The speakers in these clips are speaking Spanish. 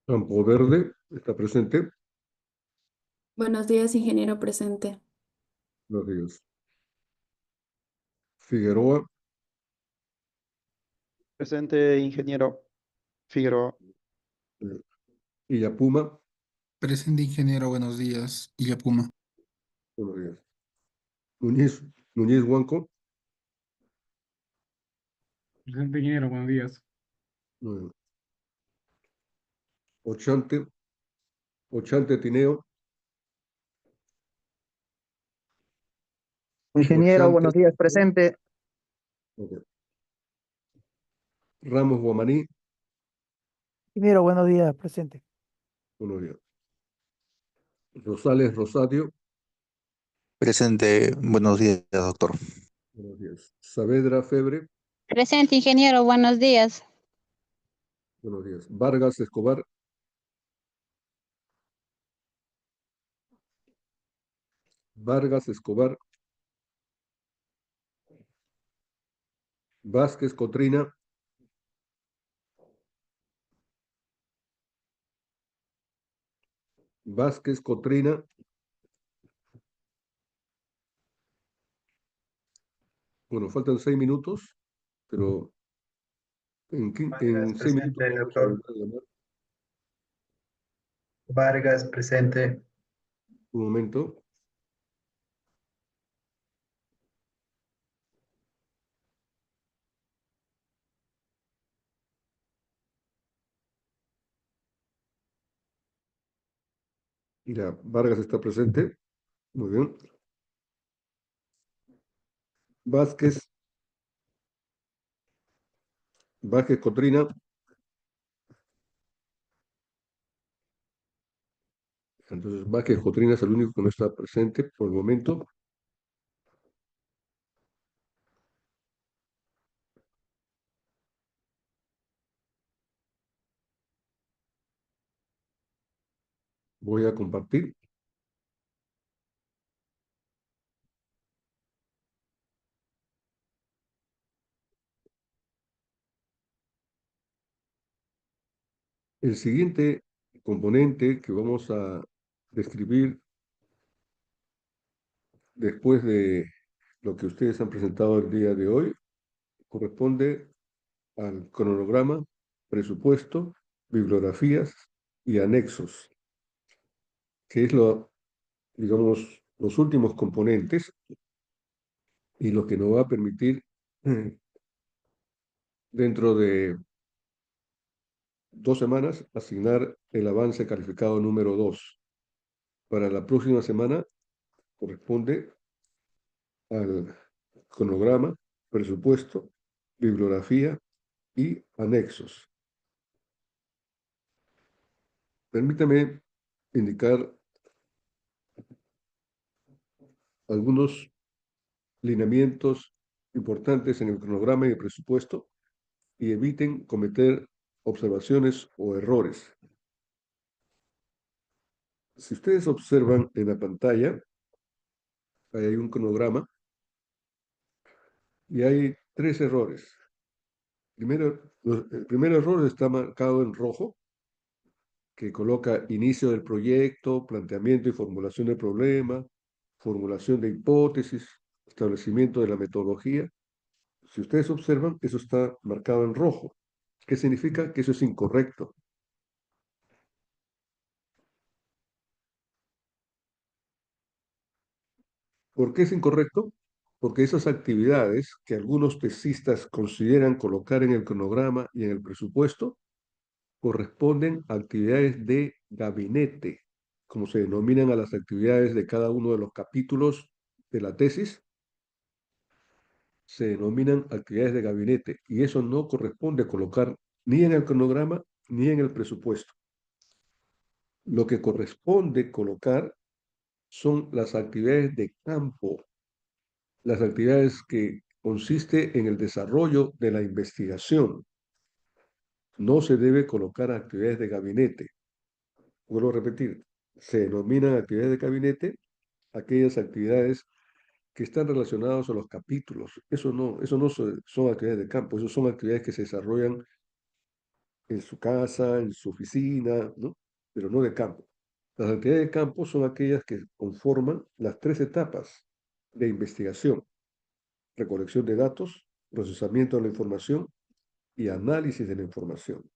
Campo Verde está presente. Buenos días, ingeniero presente. Buenos días. Figueroa, Presente, ingeniero Figueroa. eh, Illapuma, Presente, ingeniero, buenos días. Illapuma. buenos días. Núñez, Núñez Huanco, Presente, ingeniero, buenos días. eh, Ochante, Ochante Tineo, Ingeniero, Ochante, buenos días, presente. ok. Ramos Guamaní, Ingeniero, buenos días, presente. buenos días. Rosales Rosario, Presente, buenos días, doctor. buenos días. Saavedra Febre, Presente, ingeniero, buenos días. buenos días. Vargas Escobar, Vargas Escobar, Vázquez Cotrina, Vázquez Cotrina, bueno, faltan 6 minutos, pero Vargas en 6 minutos presente, vamos a doctor. volver a llamar. Vargas presente. Un momento. Ya, Vargas está presente. Muy bien. Vázquez, Vázquez Cotrina. Entonces, Vázquez Cotrina es el único que no está presente por el momento. Voy a compartir. El siguiente componente que vamos a describir después de lo que ustedes han presentado el día de hoy corresponde al cronograma, presupuesto, bibliografías y anexos, que es digamos, los últimos componentes y lo que nos va a permitir dentro de 2 semanas asignar el avance calificado número 2. Para la próxima semana corresponde al cronograma, presupuesto, bibliografía y anexos. Permítame indicar algunos lineamientos importantes en el cronograma y el presupuesto y eviten cometer observaciones o errores. Si ustedes observan en la pantalla, ahí hay un cronograma y hay 3 errores. El primer error está marcado en rojo, que coloca inicio del proyecto, planteamiento y formulación del problema, formulación de hipótesis, establecimiento de la metodología. Si ustedes observan, eso está marcado en rojo. ¿Qué significa? Que eso es incorrecto. ¿Por qué es incorrecto? Porque esas actividades que algunos tesistas consideran colocar en el cronograma y en el presupuesto corresponden a actividades de gabinete, como se denominan a las actividades de cada uno de los capítulos de la tesis, se denominan actividades de gabinete y eso no corresponde colocar ni en el cronograma ni en el presupuesto. Lo que corresponde colocar son las actividades de campo, las actividades que consiste en el desarrollo de la investigación. No se debe colocar actividades de gabinete. Vuelvo a repetir, se denominan actividades de gabinete aquellas actividades que están relacionadas a los capítulos. Eso no son actividades de campo, eso son actividades que se desarrollan en su casa, en su oficina, ¿no? Pero no de campo. Las actividades de campo son aquellas que conforman las tres etapas de investigación: recolección de datos, procesamiento de la información y análisis de la información.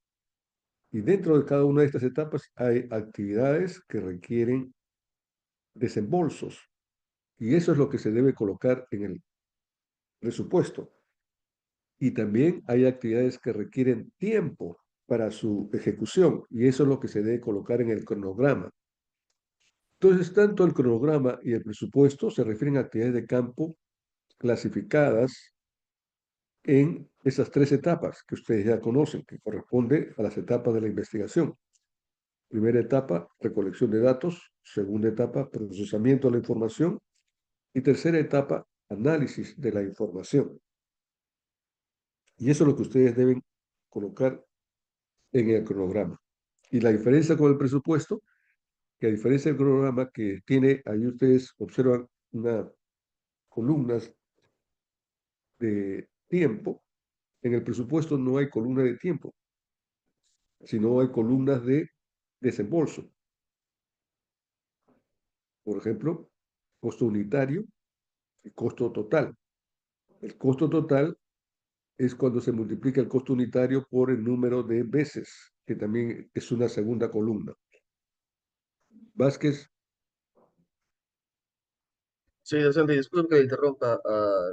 Y dentro de cada una de estas etapas hay actividades que requieren desembolsos, y eso es lo que se debe colocar en el presupuesto. Y también hay actividades que requieren tiempo para su ejecución, y eso es lo que se debe colocar en el cronograma. Entonces, tanto el cronograma y el presupuesto se refieren a actividades de campo clasificadas en esas tres etapas que ustedes ya conocen, que corresponde a las etapas de la investigación. Primera etapa, recolección de datos. Segunda etapa, procesamiento de la información. Y tercera etapa, análisis de la información. Y eso es lo que ustedes deben colocar en el cronograma. Y la diferencia con el presupuesto, que a diferencia del cronograma que tiene, ahí ustedes observan unas columnas de tiempo, en el presupuesto no hay columna de tiempo, sino hay columnas de desembolso. Por ejemplo, costo unitario y costo total. El costo total es cuando se multiplica el costo unitario por el número de veces, que también es una segunda columna. Vázquez, Sí, docente, disculpe que le interrumpa.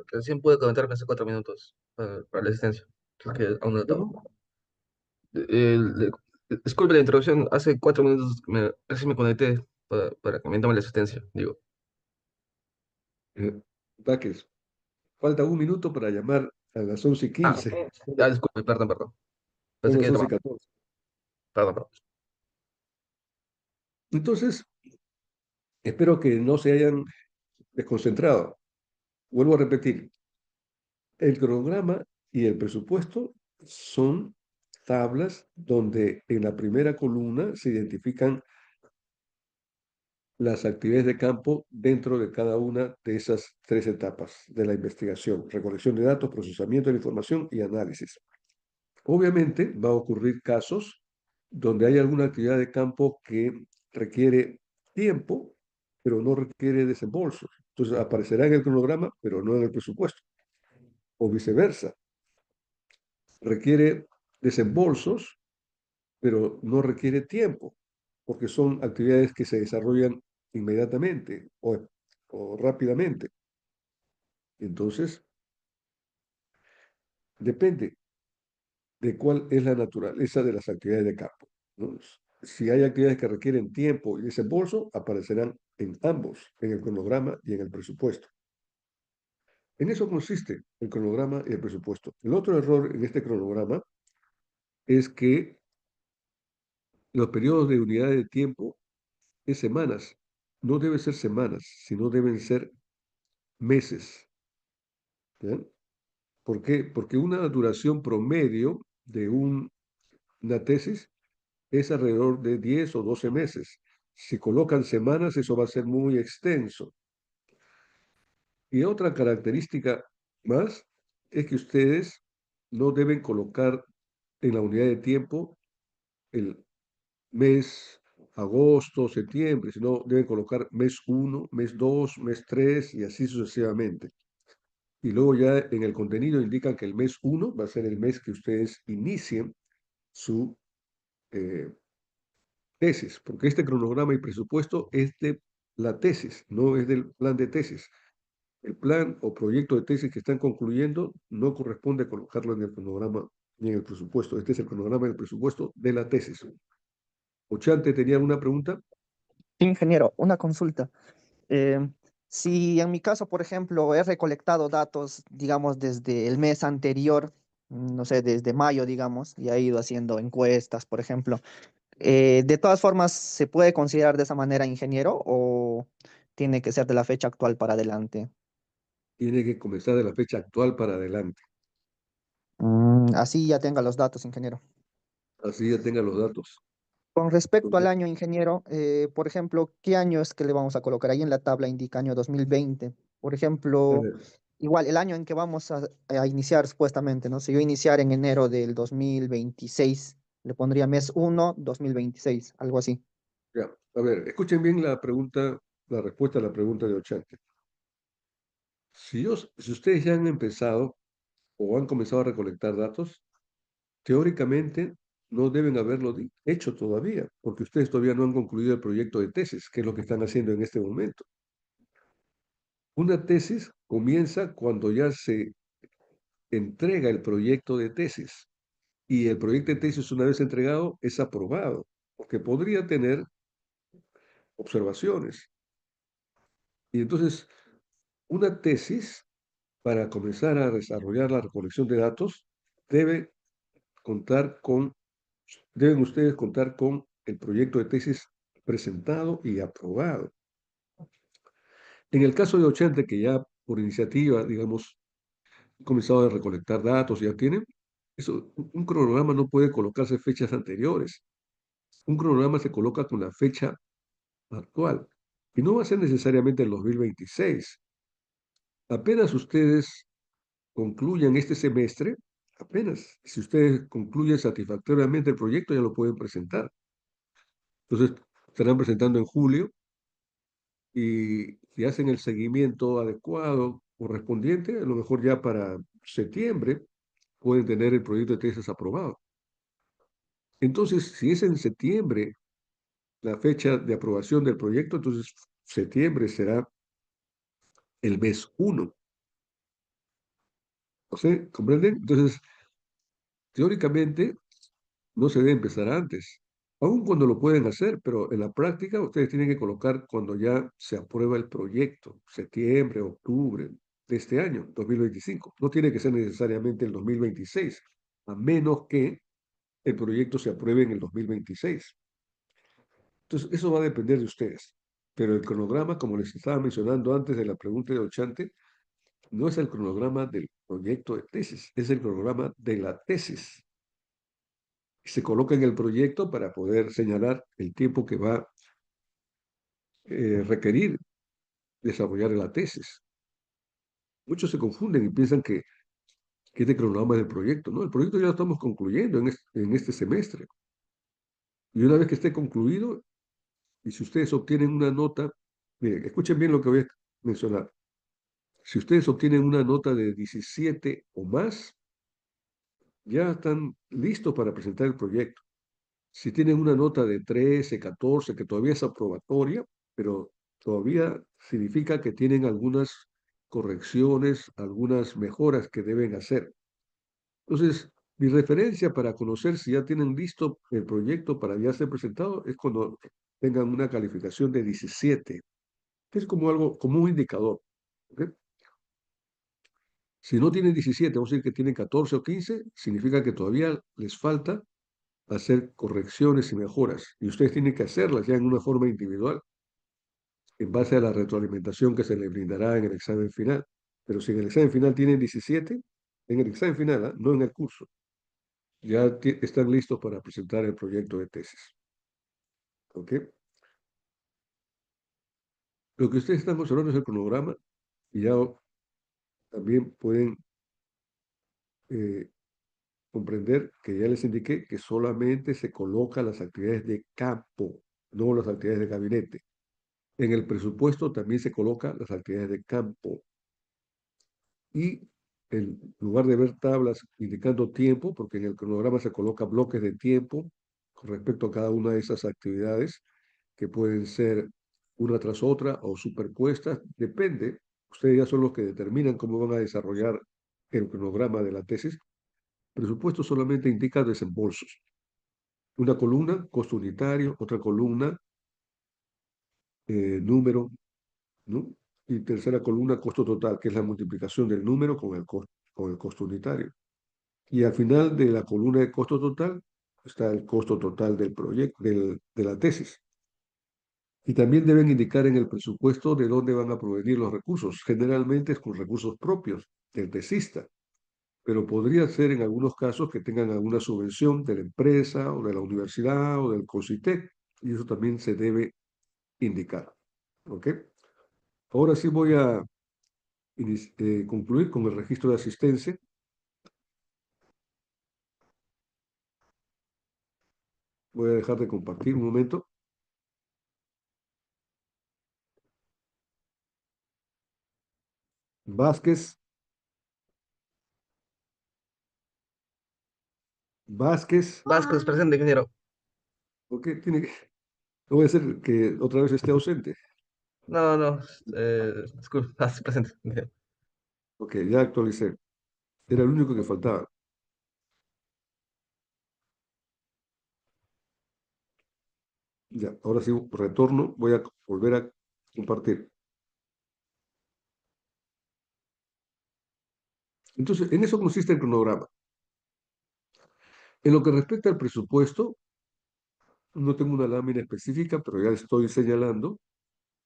Recién pude conectarme hace 4 minutos para la asistencia. Es que aún no estaba. ¿cómo? Disculpe la interrupción. Hace 4 minutos recién me conecté para que me tome la asistencia. Digo, Eh, Vázquez, falta un minuto para llamar a las 11:15. disculpe, perdón. Son Pensé las que 11:14. perdón. Entonces, espero que no se hayan desconcentrado. Vuelvo a repetir, el cronograma y el presupuesto son tablas donde en la primera columna se identifican las actividades de campo dentro de cada una de esas tres etapas de la investigación: recolección de datos, procesamiento de la información y análisis. Obviamente va a ocurrir casos donde hay alguna actividad de campo que requiere tiempo, pero no requiere desembolsos. Entonces aparecerá en el cronograma, pero no en el presupuesto. O viceversa, requiere desembolsos, pero no requiere tiempo, porque son actividades que se desarrollan inmediatamente o rápidamente. Entonces, depende de cuál es la naturaleza de las actividades de campo, ¿no? Si hay actividades que requieren tiempo y desembolso, aparecerán en ambos, en el cronograma y en el presupuesto. En eso consiste el cronograma y el presupuesto. El otro error en este cronograma es que los periodos de unidades de tiempo es semanas. No deben ser semanas, sino deben ser meses. ¿Ya? ¿Por qué? Porque una duración promedio de una tesis es alrededor de 10 o 12 meses. Si colocan semanas, eso va a ser muy extenso. Y otra característica más es que ustedes no deben colocar en la unidad de tiempo el mes agosto, septiembre, sino deben colocar mes 1, mes 2, mes 3 y así sucesivamente. Y luego ya en el contenido indican que el mes 1 va a ser el mes que ustedes inicien su eh, tesis, porque este cronograma y presupuesto es de la tesis, no es del plan de tesis. El plan o proyecto de tesis que están concluyendo no corresponde colocarlo en el cronograma ni en el presupuesto. Este es el cronograma y el presupuesto de la tesis. Ochante, ¿tenía alguna pregunta? Ingeniero, una consulta. Eh, si en mi caso, por ejemplo, he recolectado datos, digamos, desde el mes anterior, no sé, desde mayo, digamos, y he ido haciendo encuestas, por ejemplo, ¿de todas formas se puede considerar de esa manera ingeniero o tiene que ser de la fecha actual para adelante? Tiene que comenzar de la fecha actual para adelante. Así ya tenga los datos, ingeniero. Así ya tenga los datos. Con respecto al Entonces, año, ingeniero, por ejemplo, ¿qué año es que le vamos a colocar? Ahí en la tabla indica año 2020. Por a ejemplo, ver, igual el año en que vamos a iniciar supuestamente, ¿no? Si yo iniciar en enero del 2026, Le pondría mes 1, 2026, algo así. Ya, a ver, escuchen bien la pregunta, la respuesta a la pregunta de Ochante. Si ustedes ya han empezado o han comenzado a recolectar datos, teóricamente no deben haberlo hecho todavía, porque ustedes todavía no han concluido el proyecto de tesis, que es lo que están haciendo en este momento. Una tesis comienza cuando ya se entrega el proyecto de tesis y el proyecto de tesis una vez entregado es aprobado, porque podría tener observaciones. Y entonces, una tesis, para comenzar a desarrollar la recolección de datos, debe contar con, deben ustedes contar con el proyecto de tesis presentado y aprobado. En el caso de Ochente, que ya por iniciativa, digamos, han comenzado a recolectar datos, ya tienen, eso, un cronograma no puede colocarse fechas anteriores. Un cronograma se coloca con la fecha actual y no va a ser necesariamente el 2026. Apenas ustedes concluyan este semestre, apenas, si ustedes concluyen satisfactoriamente el proyecto, ya lo pueden presentar. Entonces, estarán presentando en julio y si hacen el seguimiento adecuado correspondiente, a lo mejor ya para septiembre pueden tener el proyecto de tesis aprobado. Entonces, si es en septiembre la fecha de aprobación del proyecto, entonces septiembre será el mes 1. ¿O sea, comprenden? Entonces, teóricamente, no se debe empezar antes, aun cuando lo pueden hacer, pero en la práctica ustedes tienen que colocar cuando ya se aprueba el proyecto, septiembre, octubre de este año, 2025. No tiene que ser necesariamente el 2026, a menos que el proyecto se apruebe en el 2026. Entonces, eso va a depender de ustedes. Pero el cronograma, como les estaba mencionando antes de la pregunta de Ochante, no es el cronograma del proyecto de tesis, es el cronograma de la tesis. Se coloca en el proyecto para poder señalar el tiempo que va a requerir desarrollar la tesis. Muchos se confunden y piensan que este cronograma es del proyecto. No, el proyecto ya lo estamos concluyendo en este semestre. Y una vez que esté concluido, y si ustedes obtienen una nota, miren, escuchen bien lo que voy a mencionar. Si ustedes obtienen una nota de 17 o más, ya están listos para presentar el proyecto. Si tienen una nota de 13, 14, que todavía es aprobatoria, pero todavía significa que tienen algunas correcciones, algunas mejoras que deben hacer. Entonces, mi referencia para conocer si ya tienen listo el proyecto para ya ser presentado es cuando tengan una calificación de 17, que es como algo, como un indicador. ¿Ok? Si no tienen 17, vamos a decir que tienen 14 o 15, significa que todavía les falta hacer correcciones y mejoras. Y ustedes tienen que hacerlas ya en una forma individual, en base a la retroalimentación que se les brindará en el examen final. Pero si en el examen final tienen 17, en el examen final, no en el curso, ya están listos para presentar el proyecto de tesis. ¿Ok? Lo que ustedes están observando es el cronograma y ya también pueden comprender que ya les indiqué que solamente se colocan las actividades de campo, no las actividades de gabinete. En el presupuesto también se colocan las actividades de campo. Y en lugar de ver tablas indicando tiempo, porque en el cronograma se coloca bloques de tiempo con respecto a cada una de esas actividades, que pueden ser una tras otra o superpuestas, depende. Ustedes ya son los que determinan cómo van a desarrollar el cronograma de la tesis. Presupuesto solamente indica desembolsos. Una columna, costo unitario, otra columna, número, ¿no? Y tercera columna, costo total, que es la multiplicación del número con el costo unitario. Y al final de la columna de costo total está el costo total del proyecto, de la tesis. Y también deben indicar en el presupuesto de dónde van a provenir los recursos. Generalmente es con recursos propios del tesista, pero podría ser en algunos casos que tengan alguna subvención de la empresa o de la universidad o del COSITEC, y eso también se debe indicar. ¿Ok? Ahora sí voy a concluir con el registro de asistencia. Voy a dejar de compartir un momento. Vázquez. Vázquez. Vázquez, presente, ingeniero. Ok, tiene que... No voy a hacer que otra vez esté ausente. No, no, disculpa, presente, ingeniero. Ok, ya actualicé. Era el único que faltaba. Ya, ahora sí, retorno. Voy a volver a compartir. Entonces, en eso consiste el cronograma. En lo que respecta al presupuesto, no tengo una lámina específica, pero ya estoy señalando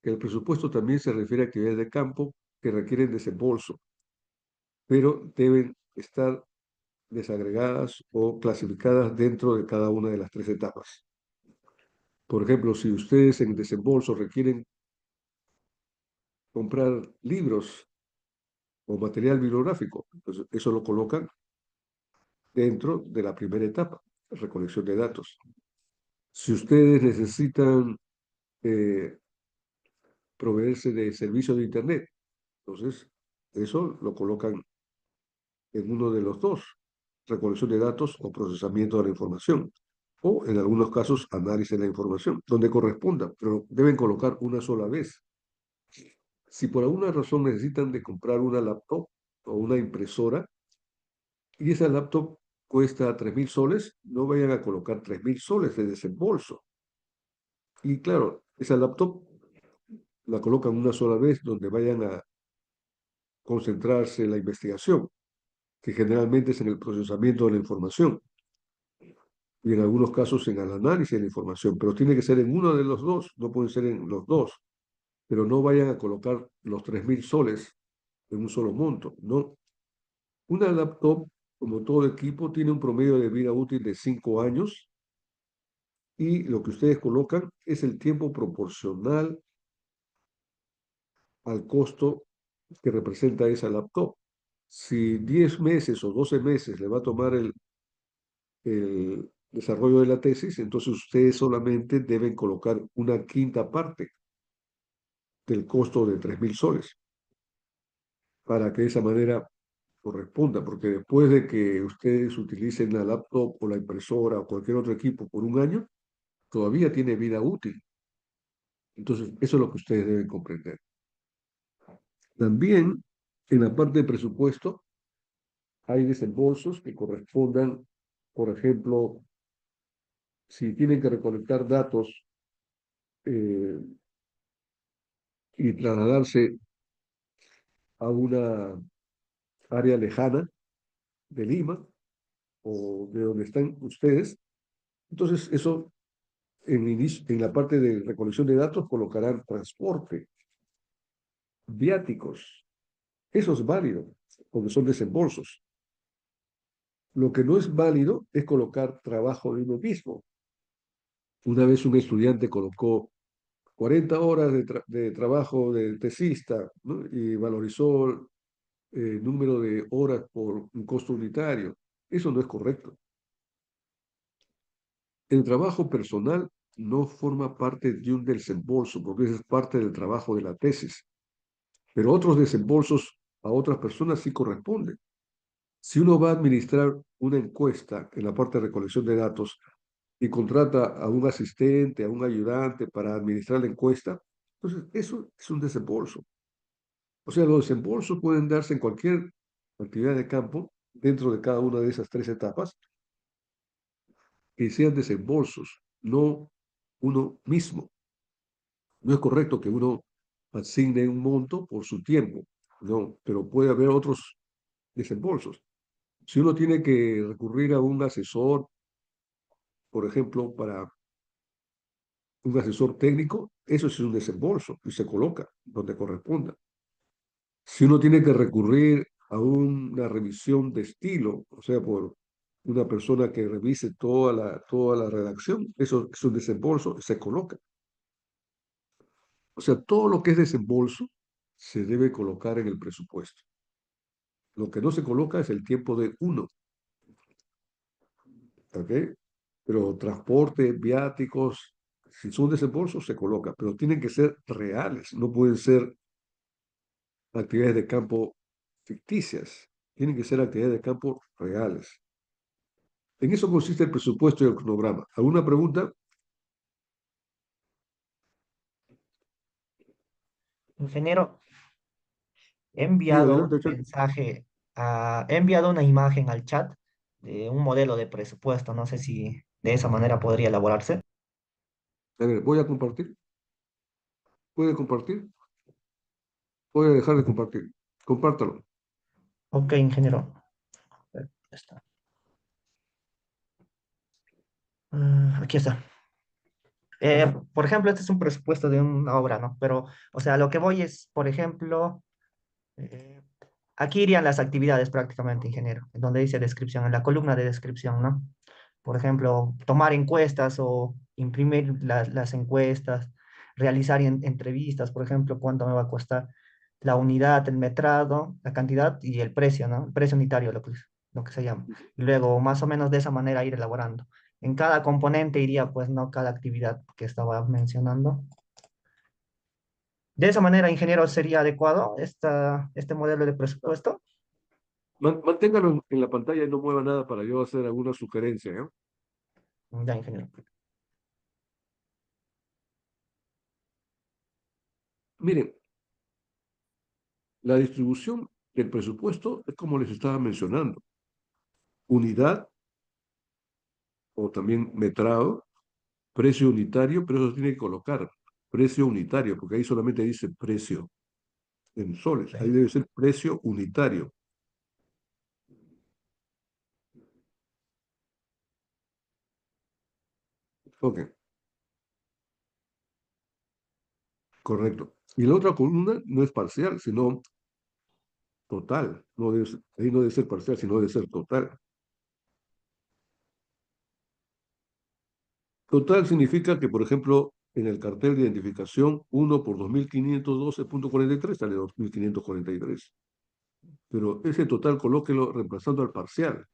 que el presupuesto también se refiere a actividades de campo que requieren desembolso, pero deben estar desagregadas o clasificadas dentro de cada una de las tres etapas. Por ejemplo, si ustedes en desembolso requieren comprar libros o material bibliográfico, entonces eso lo colocan dentro de la primera etapa, recolección de datos. Si ustedes necesitan proveerse de servicio de Internet, entonces eso lo colocan en uno de los dos, recolección de datos o procesamiento de la información, o en algunos casos análisis de la información, donde corresponda, pero deben colocar una sola vez. Si por alguna razón necesitan de comprar una laptop o una impresora y esa laptop cuesta 3.000 soles, no vayan a colocar 3.000 soles de desembolso. Y claro, esa laptop la colocan una sola vez donde vayan a concentrarse en la investigación, que generalmente es en el procesamiento de la información y en algunos casos en el análisis de la información, pero tiene que ser en uno de los dos, no pueden ser en los dos, pero no vayan a colocar los 3.000 soles en un solo monto, no. Una laptop, como todo equipo, tiene un promedio de vida útil de 5 años y lo que ustedes colocan es el tiempo proporcional al costo que representa esa laptop. Si 10 meses o 12 meses le va a tomar el desarrollo de la tesis, entonces ustedes solamente deben colocar una quinta parte del costo de 3.000 soles para que de esa manera corresponda, porque después de que ustedes utilicen la laptop o la impresora o cualquier otro equipo por un año, todavía tiene vida útil. Entonces, eso es lo que ustedes deben comprender. También, en la parte de presupuesto, hay desembolsos que correspondan, por ejemplo, si tienen que recolectar datos eh, y trasladarse a una área lejana de Lima o de donde están ustedes, entonces eso en la parte de recolección de datos colocarán transporte, viáticos. Eso es válido, porque son desembolsos. Lo que no es válido es colocar trabajo de uno mismo. Una vez un estudiante colocó 40 horas de trabajo de tesista, ¿no? Y valorizó el número de horas por un costo unitario. Eso no es correcto. El trabajo personal no forma parte de un desembolso, porque es parte del trabajo de la tesis. Pero otros desembolsos a otras personas sí corresponden. Si uno va a administrar una encuesta en la parte de recolección de datos y contrata a un asistente, a un ayudante para administrar la encuesta, entonces eso es un desembolso. O sea, los desembolsos pueden darse en cualquier actividad de campo dentro de cada una de esas tres etapas que sean desembolsos, no uno mismo. No es correcto que uno asigne un monto por su tiempo, no, pero puede haber otros desembolsos. Si uno tiene que recurrir a un asesor, por ejemplo, para un asesor técnico, eso es un desembolso y se coloca donde corresponda. Si uno tiene que recurrir a una revisión de estilo, o sea, por una persona que revise toda la redacción, eso es un desembolso y se coloca. O sea, todo lo que es desembolso se debe colocar en el presupuesto. Lo que no se coloca es el tiempo de uno. ¿Ok? pero transporte, viáticos, si son desembolsos, se coloca, pero tienen que ser reales, no pueden ser actividades de campo ficticias, tienen que ser actividades de campo reales. En eso consiste el presupuesto y el cronograma. ¿Alguna pregunta? Ingeniero, he Sí, enviado adelante, un Chante. mensaje, he enviado una imagen al chat de un modelo de presupuesto. No sé si de esa manera podría elaborarse. A ver, voy a compartir. ¿Puede compartir? Voy a dejar de compartir. Compártalo. Ok, ingeniero. Ya está. Aquí está. Por ejemplo, este es un presupuesto de una obra, ¿no? Pero, o sea, lo que voy es, por ejemplo, eh, aquí irían las actividades prácticamente, ingeniero, en donde dice descripción, en la columna de descripción, ¿no? Por ejemplo, tomar encuestas o imprimir las encuestas, realizar entrevistas, por ejemplo, cuánto me va a costar la unidad, el metrado, la cantidad y el precio, ¿no? El precio unitario, lo que se llama. Y luego, más o menos de esa manera, ir elaborando. En cada componente iría, pues, ¿no? Cada actividad que estaba mencionando. De esa manera, ingeniero, ¿sería adecuado este modelo de presupuesto? Manténgalo en la pantalla y no mueva nada para yo hacer alguna sugerencia, ¿eh? Ya, ingeniero. Miren, la distribución del presupuesto es como les estaba mencionando. Unidad o también metrado, precio unitario, pero eso tiene que colocar precio unitario, porque ahí solamente dice precio en soles. Ahí debe ser precio unitario. Ok, correcto. Y la otra columna no es parcial, sino total. No debe ahí no debe ser parcial, sino debe ser total. Total significa que, por ejemplo, en el cartel de identificación 1 por 2512.43 sale 2543. Pero ese total colóquelo reemplazando al parcial,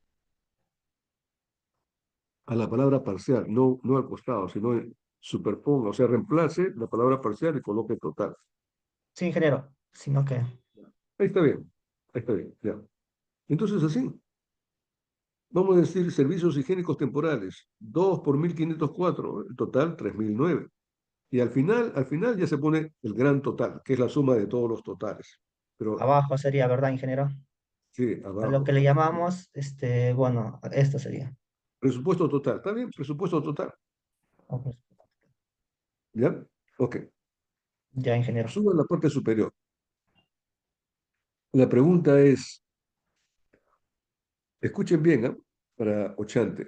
a la palabra parcial, no al costado, sino superponga, o sea, reemplace la palabra parcial y coloque total. Sí, ingeniero, sino que... Ahí está bien, ya. Entonces así, vamos a decir servicios higiénicos temporales, 2 por 1504, el total 3009. Y al final ya se pone el gran total, que es la suma de todos los totales. Pero Abajo sería, ¿verdad, ingeniero? sí, A lo abajo. que le llamamos, bueno, esto sería. Presupuesto total, ¿está bien? Presupuesto total. Ok. ¿Ya? Ok. Ya, ingeniero. Subo a la parte superior. La pregunta es, escuchen bien, ¿ah? Para Ochante.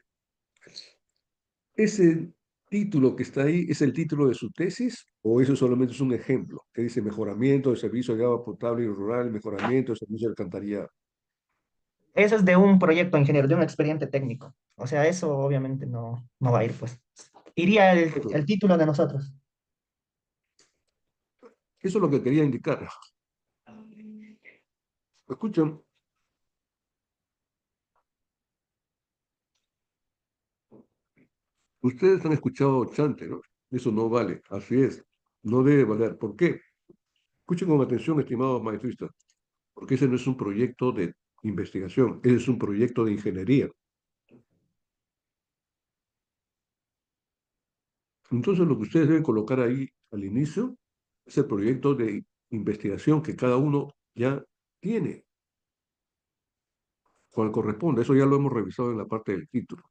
¿Ese título que está ahí es el título de su tesis o eso solamente es un ejemplo que dice mejoramiento del servicio de agua potable y rural, mejoramiento del servicio de alcantarillado? Eso es de un proyecto, ingeniero, de un expediente técnico. O sea, eso obviamente no va a ir, pues. Iría el título de nosotros. Eso es lo que quería indicar. Escuchen, ustedes han escuchado Ochante, ¿no? Eso no vale, así es, no debe valer. ¿Por qué? Escuchen con atención, estimados maestristas, porque ese no es un proyecto de investigación, ese es un proyecto de ingeniería. Entonces, lo que ustedes deben colocar ahí al inicio es el proyecto de investigación que cada uno ya tiene, cual corresponde. Eso ya lo hemos revisado en la parte del título.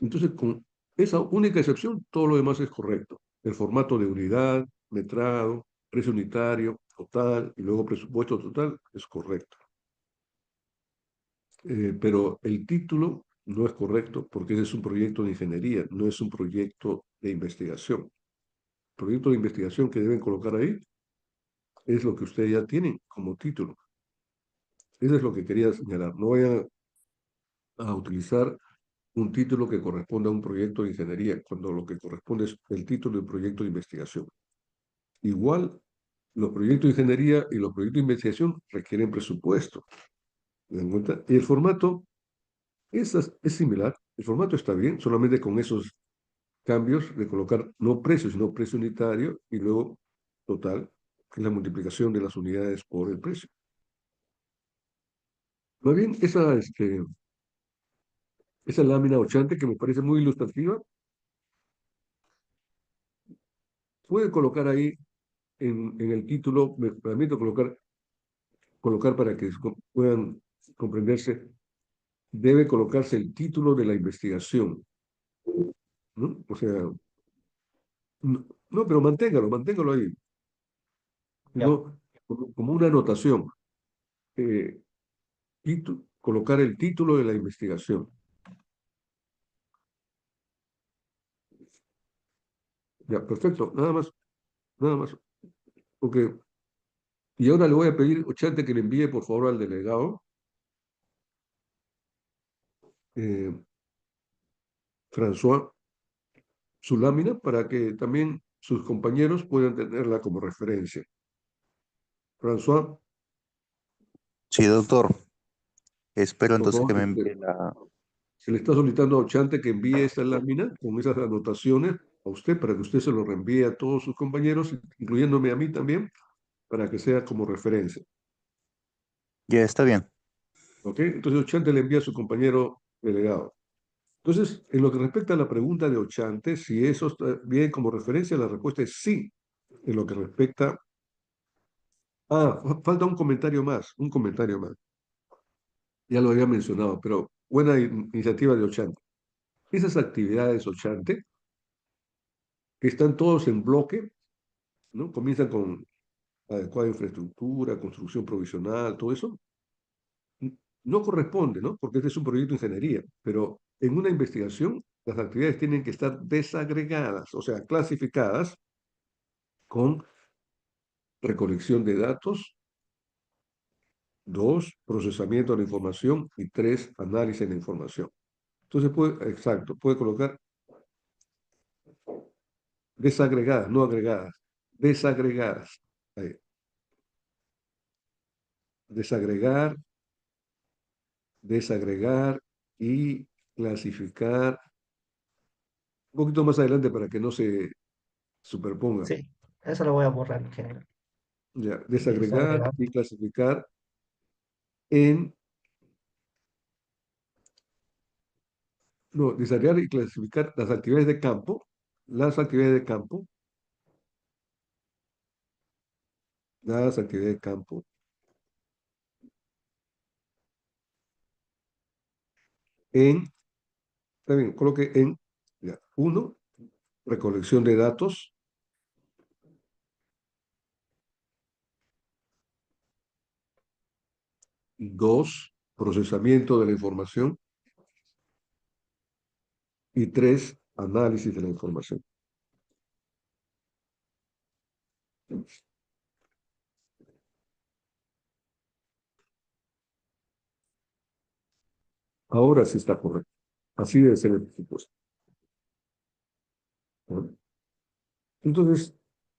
Entonces, con esa única excepción, todo lo demás es correcto. El formato de unidad, metrado, precio unitario, total y luego presupuesto total es correcto. Pero el título no es correcto porque ese es un proyecto de ingeniería, no es un proyecto de investigación. El proyecto de investigación que deben colocar ahí es lo que ustedes ya tienen como título. Eso es lo que quería señalar. No vayan a utilizar un título que corresponda a un proyecto de ingeniería, cuando lo que corresponde es el título de un proyecto de investigación. Igual, los proyectos de ingeniería y los proyectos de investigación requieren presupuesto. ¿Se dan cuenta? Y el formato Es similar, el formato está bien, solamente con esos cambios de colocar no precio, sino precio unitario y luego total, que es la multiplicación de las unidades por el precio. Más bien, esa lámina 80 que me parece muy ilustrativa, puede colocar ahí en el título, me permito colocar para que puedan comprenderse, debe colocarse el título de la investigación, ¿no? O sea, no, pero manténgalo ahí, Ya. no, como una anotación, colocar el título de la investigación. Ya, perfecto, nada más. Ok, y ahora le voy a pedir, Ochante, que le envíe por favor al delegado, François, su lámina para que también sus compañeros puedan tenerla como referencia. François, Sí, doctor. Espero por entonces favor, que me envíe la... se le está solicitando a Ochante que envíe esta lámina con esas anotaciones a usted para que usted se lo reenvíe a todos sus compañeros, incluyéndome a mí también, para que sea como referencia. Ya está bien. ¿Ok? Entonces Ochante le envía a su compañero delegado. Entonces, en lo que respecta a la pregunta de Ochante, si eso está bien como referencia, la respuesta es sí. En lo que respecta... falta un comentario más. Ya lo había mencionado, pero buena iniciativa de Ochante. Esas actividades Ochante, que están todos en bloque, ¿no? Comienzan con adecuada infraestructura, construcción provisional, todo eso, no corresponde, ¿no? Porque este es un proyecto de ingeniería, pero en una investigación las actividades tienen que estar desagregadas, o sea, clasificadas con recolección de datos, 2, procesamiento de la información y 3, análisis de la información. Entonces, puede colocar desagregadas, no agregadas, desagregadas. Ahí. Desagregar, desagregar y clasificar. Un poquito más adelante para que no se superponga. Sí, eso lo voy a borrar, ingeniero. Ya, desagregar Desagregar. y clasificar en, no, desagregar y clasificar las actividades de campo, las actividades de campo, está bien, coloque ya, 1, recolección de datos, 2, procesamiento de la información y 3, análisis de la información. Ahora sí está correcto. Así debe ser el presupuesto. ¿No? Entonces,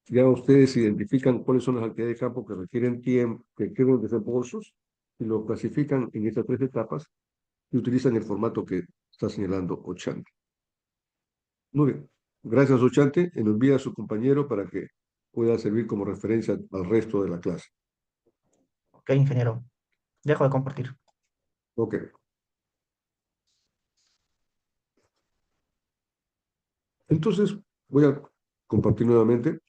ya ustedes identifican cuáles son las actividades de campo que requieren tiempo, que requieren desembolsos, y lo clasifican en estas 3 etapas y utilizan el formato que está señalando Ochante. Muy bien. Gracias, Ochante. Lo envía a su compañero para que pueda servir como referencia al resto de la clase. Ok, ingeniero. Dejo de compartir. Ok. Entonces, voy a compartir nuevamente.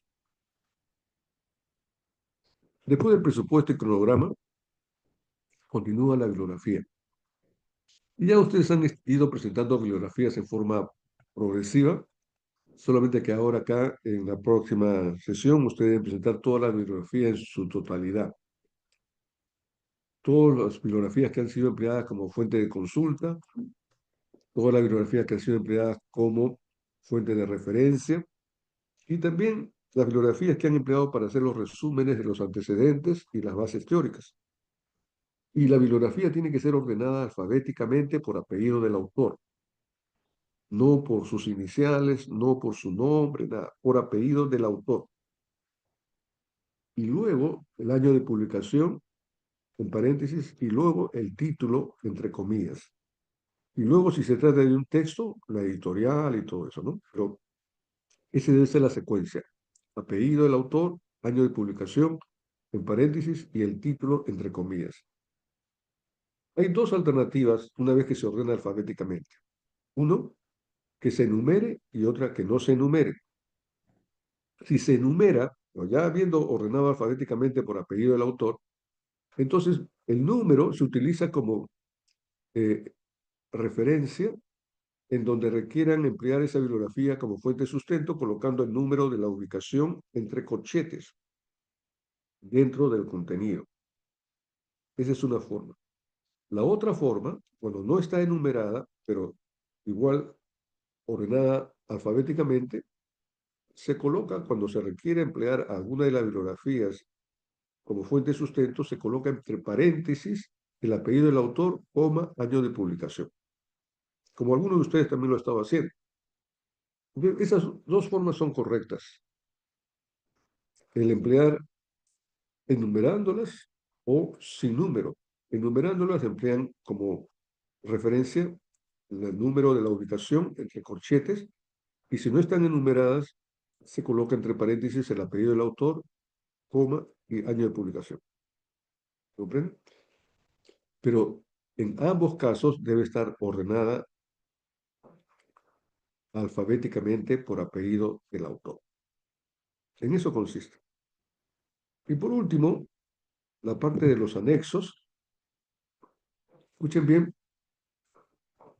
Después del presupuesto y cronograma, continúa la bibliografía. Y ya ustedes han ido presentando bibliografías en forma progresiva, solamente que ahora acá, en la próxima sesión, ustedes deben presentar toda la bibliografía en su totalidad. Todas las bibliografías que han sido empleadas como fuente de consulta, todas las bibliografías que han sido empleadas como fuente de referencia, y también las bibliografías que han empleado para hacer los resúmenes de los antecedentes y las bases teóricas. Y la bibliografía tiene que ser ordenada alfabéticamente por apellido del autor, no por sus iniciales, no por su nombre, nada, por apellido del autor. Y luego el año de publicación, en paréntesis, y luego el título, entre comillas. Y luego, si se trata de un texto, la editorial y todo eso, ¿no? Pero esa debe ser la secuencia. Apellido del autor, año de publicación, en paréntesis, y el título entre comillas. Hay dos alternativas una vez que se ordena alfabéticamente. Uno, que se enumere y otra que no se enumere. Si se enumera, o ya habiendo ordenado alfabéticamente por apellido del autor, entonces el número se utiliza como eh, referencia en donde requieran emplear esa bibliografía como fuente de sustento, colocando el número de la ubicación entre corchetes dentro del contenido. Esa es una forma. La otra forma, cuando no está enumerada, pero igual ordenada alfabéticamente, se coloca cuando se requiere emplear alguna de las bibliografías como fuente de sustento, se coloca entre paréntesis el apellido del autor, coma, año de publicación. Como algunos de ustedes también lo estaban haciendo. Esas dos formas son correctas. El emplear enumerándolas o sin número. Enumerándolas emplean como referencia el número de la ubicación entre corchetes, y si no están enumeradas, se coloca entre paréntesis el apellido del autor, coma y año de publicación. ¿Comprenden? Pero en ambos casos debe estar ordenada alfabéticamente por apellido del autor. En eso consiste. Y por último, la parte de los anexos. Escuchen bien,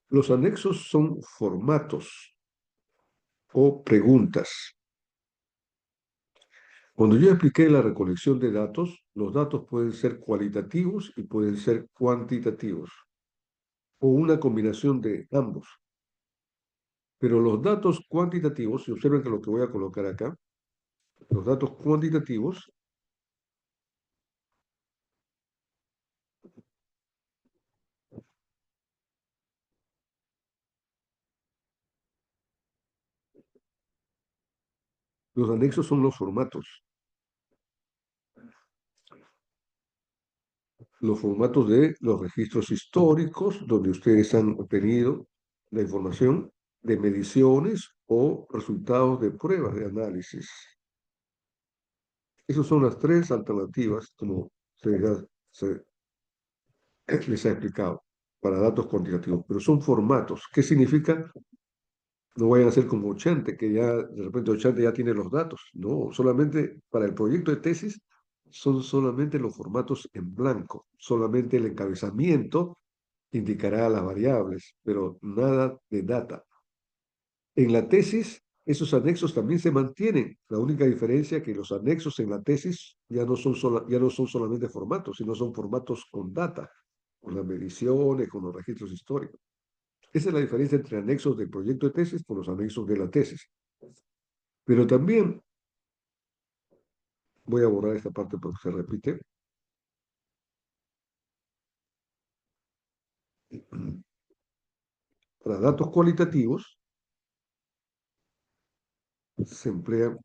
los anexos son formatos o preguntas. Cuando yo expliqué la recolección de datos, los datos pueden ser cualitativos y pueden ser cuantitativos, o una combinación de ambos. Pero los datos cuantitativos, si observen que lo que voy a colocar acá, los datos cuantitativos los anexos son los formatos. Los formatos de los registros históricos, donde ustedes han obtenido la información de mediciones o resultados de pruebas de análisis. Esas son las tres alternativas, como se les ha explicado, para datos cuantitativos, pero son formatos. ¿Qué significa? No vayan a ser como Ochante, que ya de repente Ochante ya tiene los datos. No, solamente para el proyecto de tesis son solamente los formatos en blanco, solamente el encabezamiento indicará las variables, pero nada de data. En la tesis, esos anexos también se mantienen. La única diferencia es que los anexos en la tesis ya no son solamente formatos, sino son formatos con data, con las mediciones, con los registros históricos. Esa es la diferencia entre anexos del proyecto de tesis con los anexos de la tesis. Pero también, voy a borrar esta parte porque se repite. Para datos cualitativos, se emplea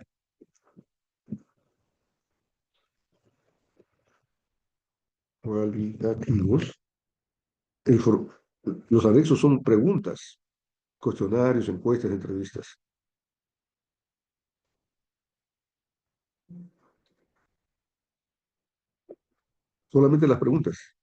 cualitativos. Los anexos son preguntas, cuestionarios, encuestas, entrevistas. Solamente las preguntas.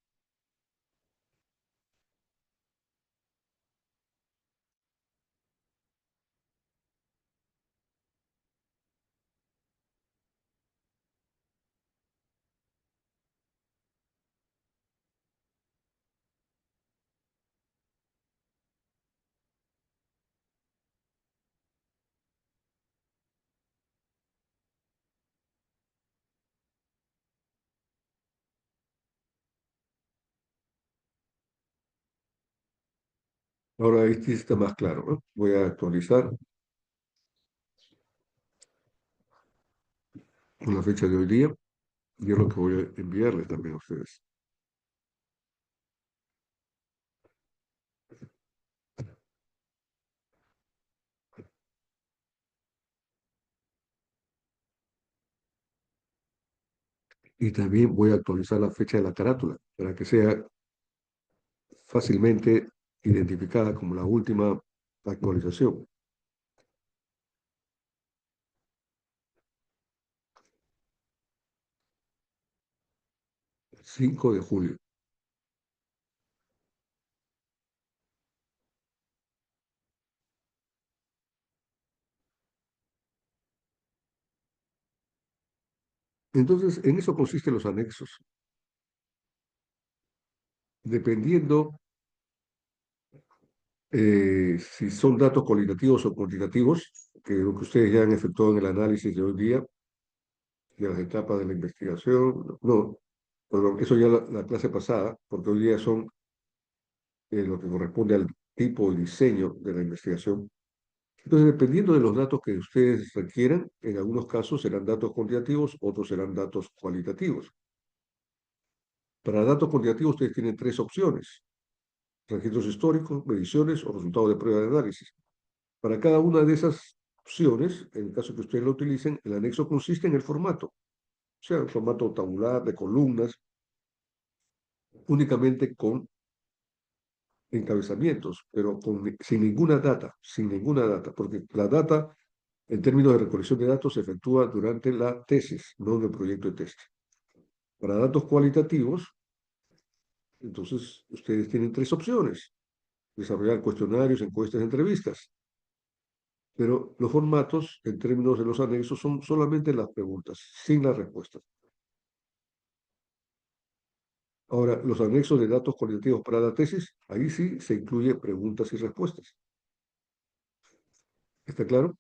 Ahora este está más claro, ¿no? Voy a actualizar con la fecha de hoy día y es lo que voy a enviarles también a ustedes. Y también voy a actualizar la fecha de la carátula para que sea fácilmente identificada como la última actualización. Cinco de julio. Entonces, en eso consisten los anexos. Dependiendo si son datos cualitativos o cuantitativos, que lo que ustedes ya han efectuado en el análisis de hoy día, de las etapas de la investigación, no, perdón, eso ya la clase pasada, porque hoy día son lo que corresponde al tipo y diseño de la investigación. Entonces, dependiendo de los datos que ustedes requieran, en algunos casos serán datos cuantitativos, otros serán datos cualitativos. Para datos cuantitativos ustedes tienen tres opciones: registros históricos, mediciones o resultados de prueba de análisis. Para cada una de esas opciones, en el caso que ustedes lo utilicen, el anexo consiste en el formato, o sea, el formato tabular, de columnas, únicamente con encabezamientos, pero sin ninguna data, porque la data, en términos de recolección de datos, se efectúa durante la tesis, no en el proyecto de tesis. Para datos cualitativos, entonces, ustedes tienen tres opciones: desarrollar cuestionarios, encuestas, entrevistas. Pero los formatos, en términos de los anexos, son solamente las preguntas, sin las respuestas. Ahora, los anexos de datos cualitativos para la tesis, ahí sí se incluye preguntas y respuestas. ¿Está claro?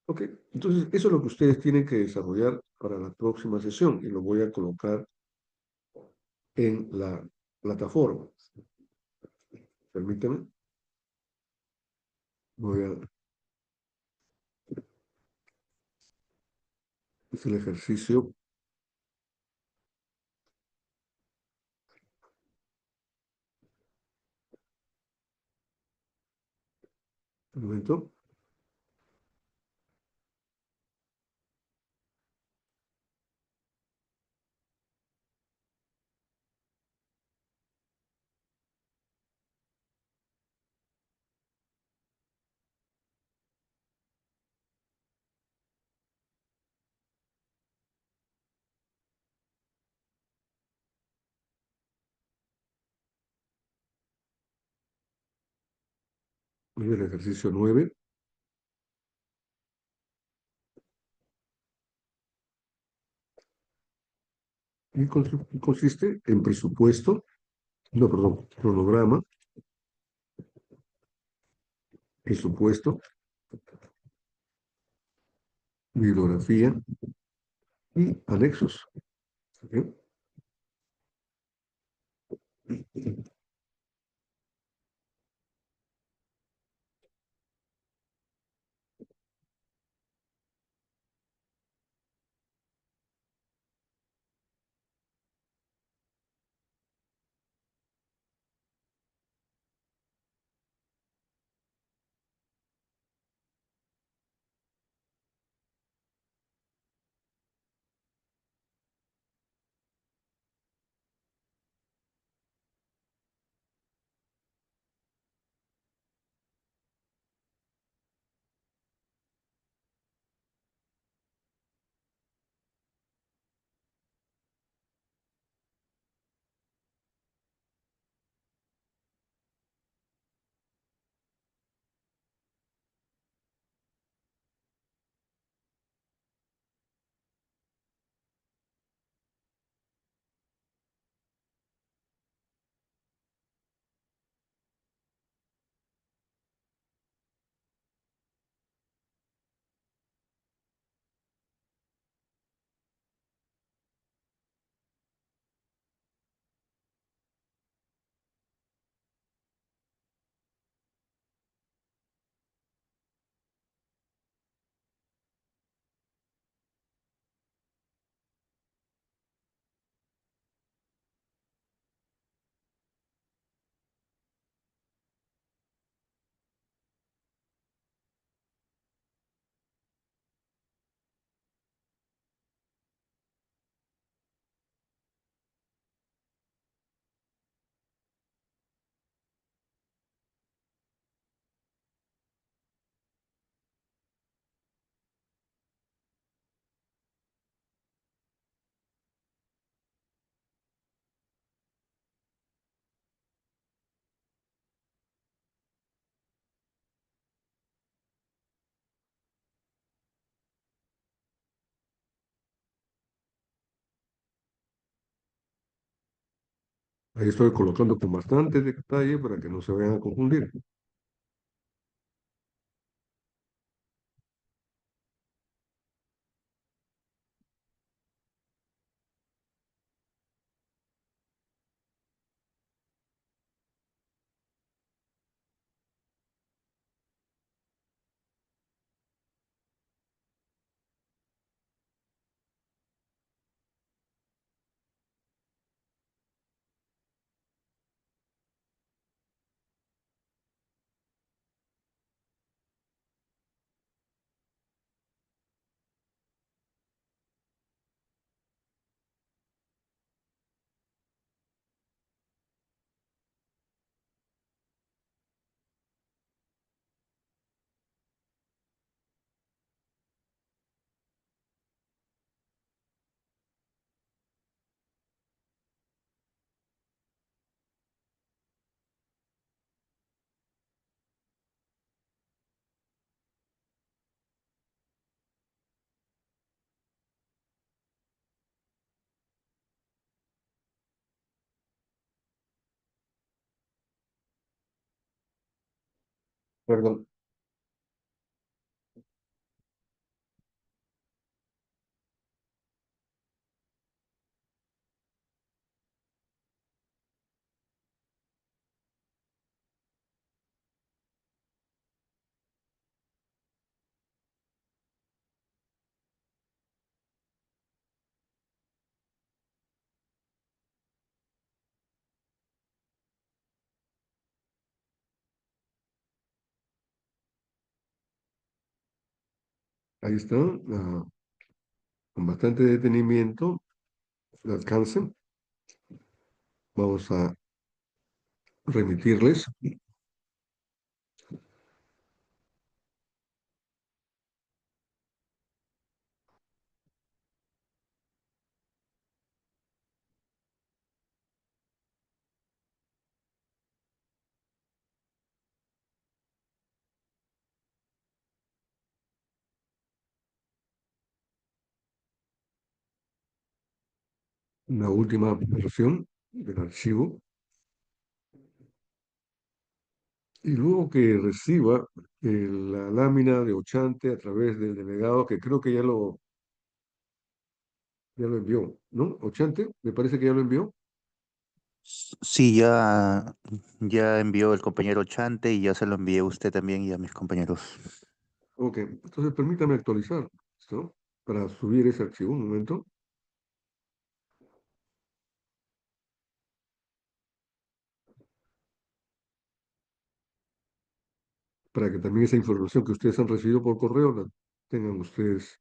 Ok, entonces eso es lo que ustedes tienen que desarrollar para la próxima sesión y lo voy a colocar en la plataforma. Permítame. Voy a... Es el ejercicio. Un momento. Es el ejercicio 9. Y consiste en presupuesto, no, perdón, cronograma, presupuesto, bibliografía y anexos. ¿Ok? Ahí estoy colocando con bastante detalle para que no se vayan a confundir. Perdón. Ahí está, con bastante detenimiento, el alcance. Vamos a remitirles. La última versión del archivo. Y luego que reciba la lámina de Ochante a través del delegado, que creo que ya lo envió, ¿no? Ochante, me parece que ya lo envió. Sí, ya envió el compañero Chante y ya se lo envié a usted también y a mis compañeros. Ok, entonces permítame actualizar, ¿no? Para subir ese archivo, un momento. Para que también esa información que ustedes han recibido por correo la tengan ustedes.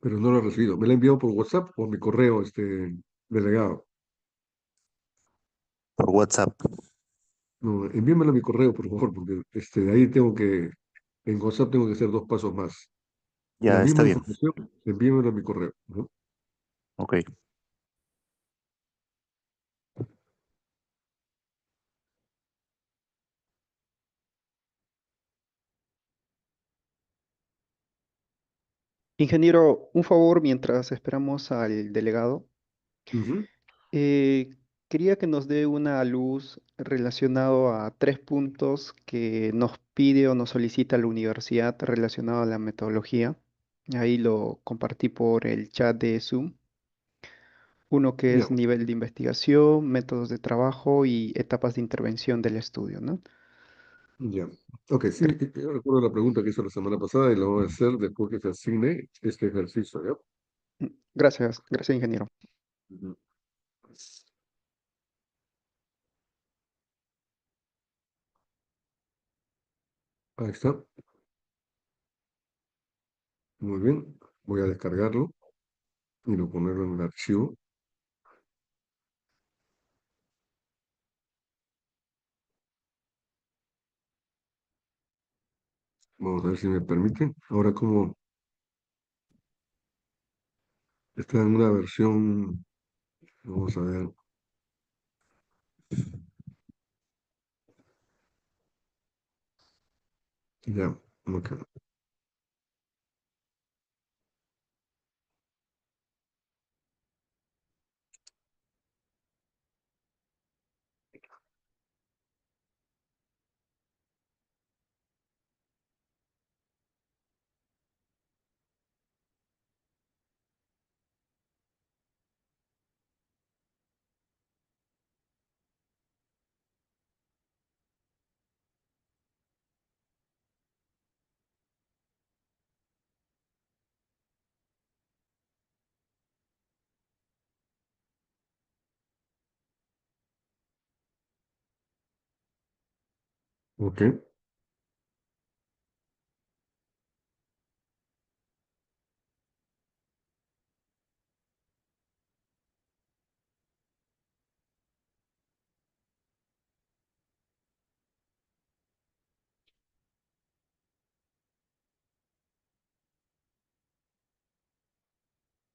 Pero no lo he recibido. Me la ha enviado por WhatsApp o mi correo, delegado. Por WhatsApp. No, envíamela a mi correo, por favor, porque de ahí en WhatsApp tengo que hacer dos pasos más. La Ya está misma bien. información, envíamela a mi correo, ¿no? Ok. Ingeniero, un favor mientras esperamos al delegado. Ujú. Eh, Quería que nos dé una luz relacionado a 3 puntos que nos pide o nos solicita la universidad relacionado a la metodología. Ahí lo compartí por el chat de Zoom. Uno que Ya, es nivel de investigación, métodos de trabajo y etapas de intervención del estudio, ¿no? ya. Ok, sí, Gra- yo recuerdo la pregunta que hizo la semana pasada y la voy a hacer después que se asigne este ejercicio, ¿ya? Gracias, gracias, ingeniero. Ujú. Ahí está. Muy bien. Voy a descargarlo y lo ponerlo en el archivo. Vamos a ver si me permiten. Ahora como está en una versión, vamos a ver, ya, ok. Ok.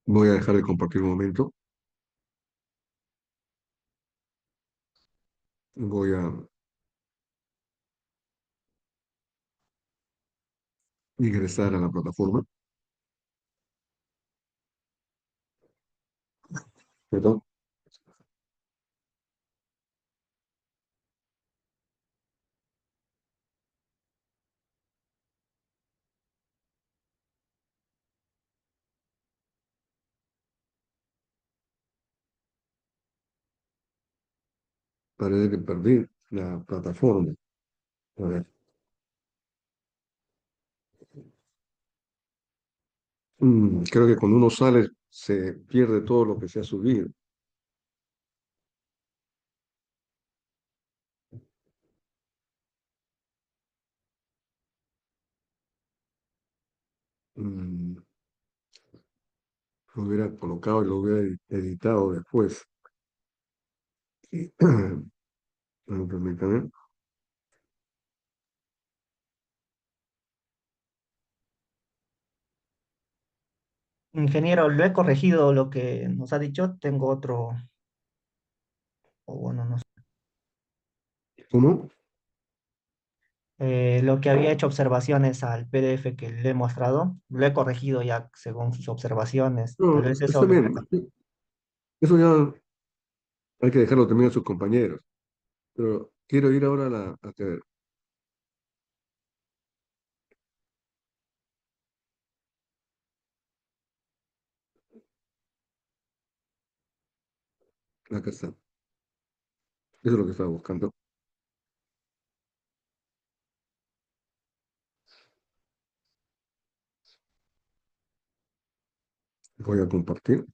Voy a dejar de compartir un momento. Voy a ingresar a la plataforma. Perdón. Parece que perdí la plataforma. A ver. Creo que cuando uno sale se pierde todo lo que se ha subido. Mm, Lo hubiera colocado y lo hubiera editado después. Permítame. Ingeniero, lo he corregido lo que nos ha dicho. Tengo otro, o bueno, no sé. ¿Cómo? Lo que había hecho observaciones al PDF que le he mostrado, lo he corregido ya según sus observaciones. Tal No, vez está eso le bien. falta. Eso ya hay que dejarlo también a sus compañeros. Pero quiero ir ahora a que, acá está. Eso es lo que estaba buscando. Voy a compartir.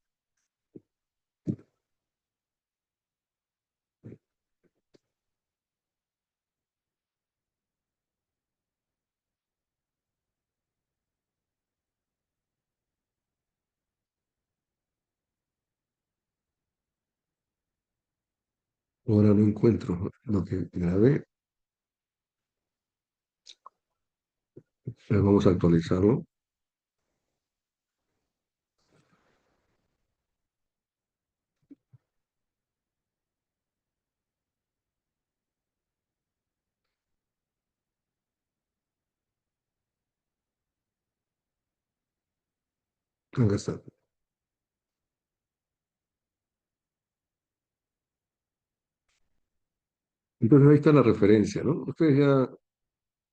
Ahora no encuentro lo que grabé. Vamos a actualizarlo. Acá está. Entonces ahí está la referencia, ¿no? Ustedes ya,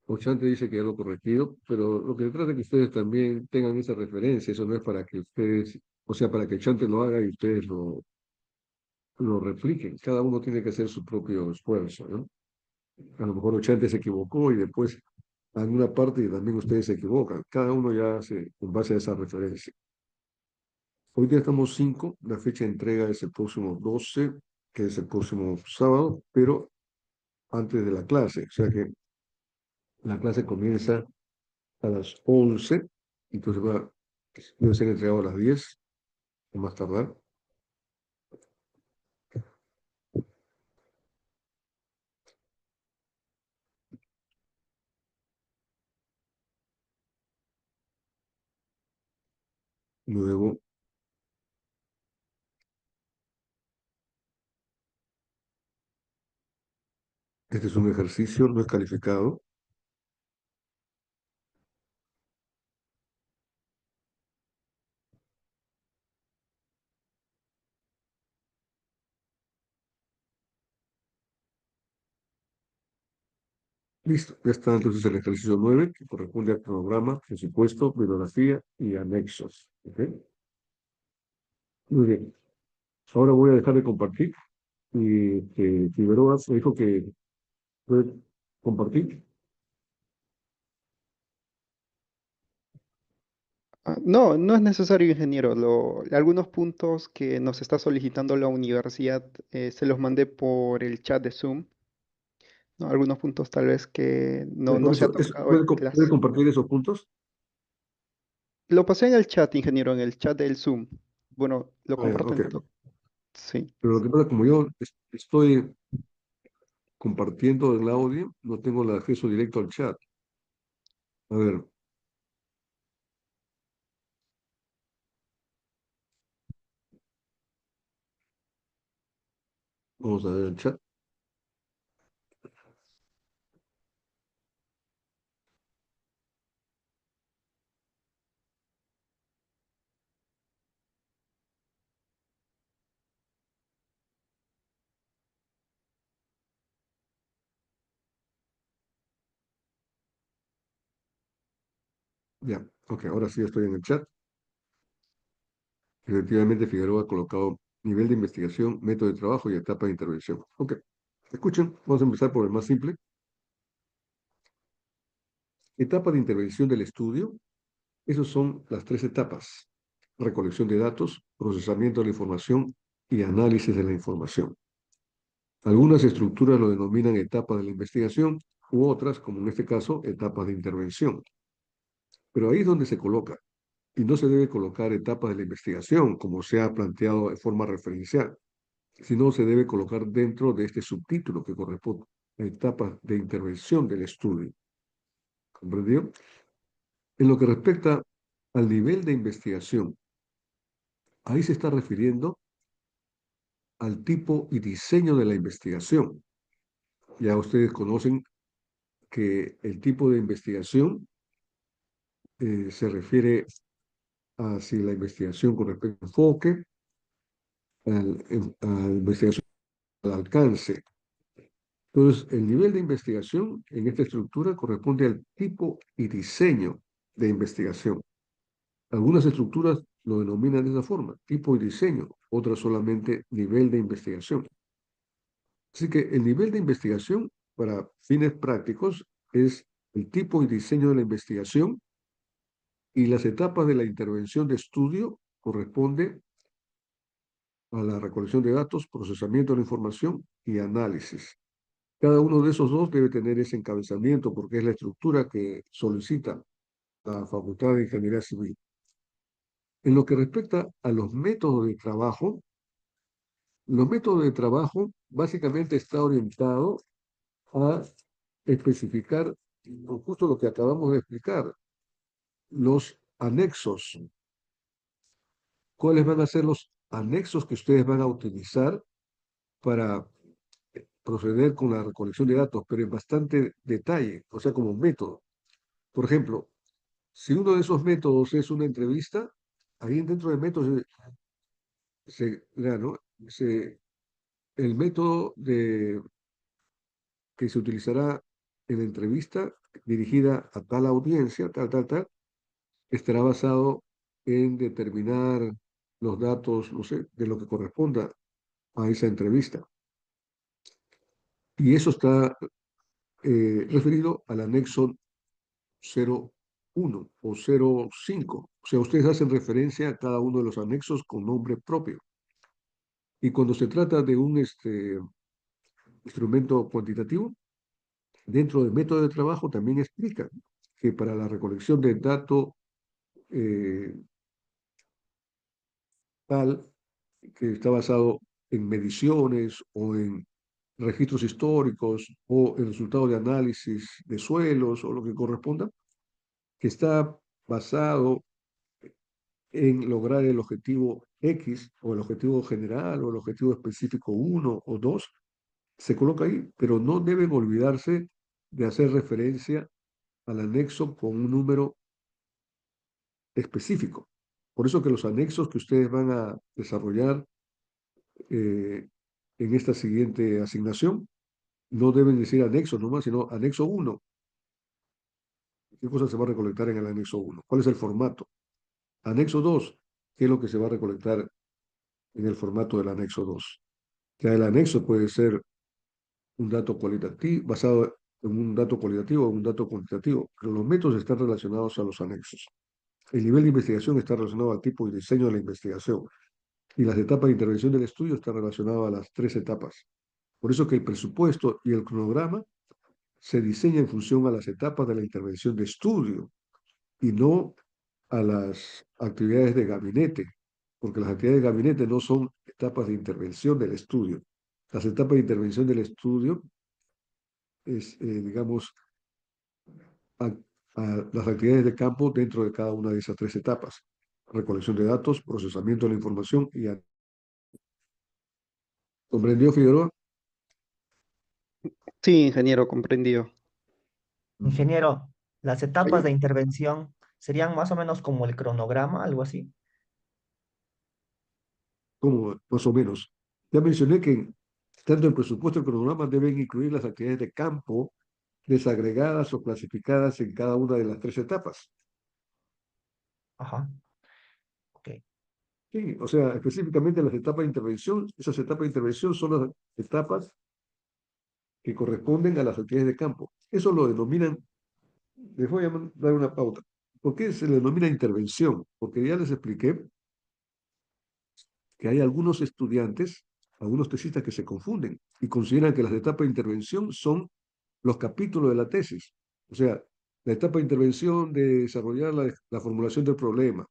Ochante dice que ya lo he corregido, pero lo que trata es que ustedes también tengan esa referencia. Eso no es para que ustedes, o sea, para que Ochante lo haga y ustedes lo repliquen. Cada uno tiene que hacer su propio esfuerzo, ¿no? A lo mejor Ochante se equivocó y después alguna parte también ustedes se equivocan. Cada uno ya hace en base a esa referencia. Hoy día estamos 5, la fecha de entrega es el próximo 12, que es el próximo sábado, pero antes de la clase. O sea que la clase comienza a las 11, entonces debe ser entregado a las 10, o más tardar. Luego, este es un ejercicio, no es calificado. Listo, ya está entonces el ejercicio 9, que corresponde al cronograma, presupuesto, bibliografía y anexos. ¿Ok? Muy bien. Ahora voy a dejar de compartir y Figueroa me dijo que puede compartir. No, no es necesario, ingeniero. Algunos puntos que nos está solicitando la universidad se los mandé por el chat de Zoom. ¿no? Algunos puntos tal vez que Por no se ha eso, tocado ¿puede, en puede clase. compartir esos puntos? Lo pasé en el chat, ingeniero, en el chat del Zoom. Bueno, lo Ah, ya, comparto ok. en todo. Sí. Pero lo que pasa, como yo estoy compartiendo el audio, no tengo el acceso directo al chat. A ver, vamos a ver el chat. Ya, ok, ahora sí estoy en el chat. Efectivamente, Figueroa ha colocado nivel de investigación, método de trabajo y etapa de intervención. Ok, escuchen, vamos a empezar por el más simple. Etapa de intervención del estudio. Esas son las tres etapas: recolección de datos, procesamiento de la información y análisis de la información. Algunas estructuras lo denominan etapa de la investigación u otras, como en este caso, etapa de intervención. Pero ahí es donde se coloca, y no se debe colocar etapa de la investigación, como se ha planteado de forma referencial, sino se debe colocar dentro de este subtítulo que corresponde a etapa de intervención del estudio. ¿Comprendió? En lo que respecta al nivel de investigación, ahí se está refiriendo al tipo y diseño de la investigación. Ya ustedes conocen que el tipo de investigación se refiere a si la investigación con respecto al enfoque, a la investigación al alcance. Entonces, el nivel de investigación en esta estructura corresponde al tipo y diseño de investigación. Algunas estructuras lo denominan de esa forma, tipo y diseño, otras solamente nivel de investigación. Así que el nivel de investigación, para fines prácticos, es el tipo y diseño de la investigación, y las etapas de la intervención de estudio corresponde a la recolección de datos, procesamiento de la información y análisis. Cada uno de esos dos debe tener ese encabezamiento porque es la estructura que solicita la Facultad de Ingeniería Civil. En lo que respecta a los métodos de trabajo básicamente está orientado a especificar justo lo que acabamos de explicar, los anexos. ¿Cuáles van a ser los anexos que ustedes van a utilizar para proceder con la recolección de datos, pero en bastante detalle, o sea, como método? Por ejemplo, si uno de esos métodos es una entrevista, ahí dentro del método ¿no? El método que se utilizará en la entrevista dirigida a tal audiencia, tal, estará basado en determinar los datos, no sé, de lo que corresponda a esa entrevista. Y eso está referido al anexo 01 o 05. O sea, ustedes hacen referencia a cada uno de los anexos con nombre propio. Y cuando se trata de un instrumento cuantitativo, dentro del método de trabajo también explica que para la recolección de datos eh, tal que está basado en mediciones o en registros históricos o el resultado de análisis de suelos o lo que corresponda, que está basado en lograr el objetivo X o el objetivo general o el objetivo específico 1 o 2, se coloca ahí, pero no deben olvidarse de hacer referencia al anexo con un número específico. Por eso que los anexos que ustedes van a desarrollar en esta siguiente asignación no deben decir anexo nomás, sino anexo 1. ¿Qué cosa se va a recolectar en el anexo 1? ¿Cuál es el formato? Anexo 2. ¿Qué es lo que se va a recolectar en el formato del anexo 2? Ya el anexo puede ser un dato cualitativo, basado en un dato cualitativo o un dato cuantitativo, pero los métodos están relacionados a los anexos. El nivel de investigación está relacionado al tipo y diseño de la investigación, y las etapas de intervención del estudio están relacionadas a las tres etapas. Por eso que el presupuesto y el cronograma se diseña en función a las etapas de la intervención de estudio y no a las actividades de gabinete, porque las actividades de gabinete no son etapas de intervención del estudio. Las etapas de intervención del estudio es, digamos, a, a las actividades de campo dentro de cada una de esas tres etapas. Recolección de datos, procesamiento de la información y... ¿Comprendió, Figueroa? Sí, ingeniero, comprendido. Ingeniero, las etapas de Ahí, intervención serían más o menos como el cronograma, algo así. como más o menos. Ya mencioné que tanto el presupuesto y el cronograma deben incluir las actividades de campo desagregadas o clasificadas en cada una de las tres etapas. Ajá, ok. Sí, o sea, específicamente las etapas de intervención, esas etapas de intervención son las etapas que corresponden a las actividades de campo. Eso lo denominan, les voy a dar una pauta. ¿Por qué se le denomina intervención? Porque ya les expliqué que hay algunos estudiantes, algunos tesistas que se confunden y consideran que las etapas de intervención son los capítulos de la tesis. O sea, la etapa de intervención de desarrollar la formulación del problema,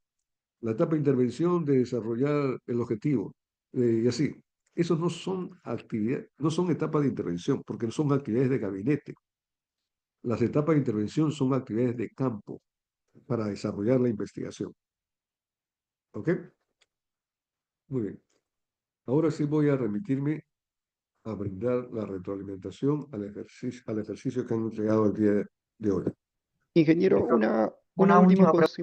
la etapa de intervención de desarrollar el objetivo, y así. Esos no son actividades, no son etapas de intervención, porque no son actividades de gabinete. Las etapas de intervención son actividades de campo para desarrollar la investigación. ¿Ok? Muy bien. Ahora sí voy a remitirme a brindar la retroalimentación al ejercicio que han entregado el día de hoy. Ingeniero, una Una última última cosa.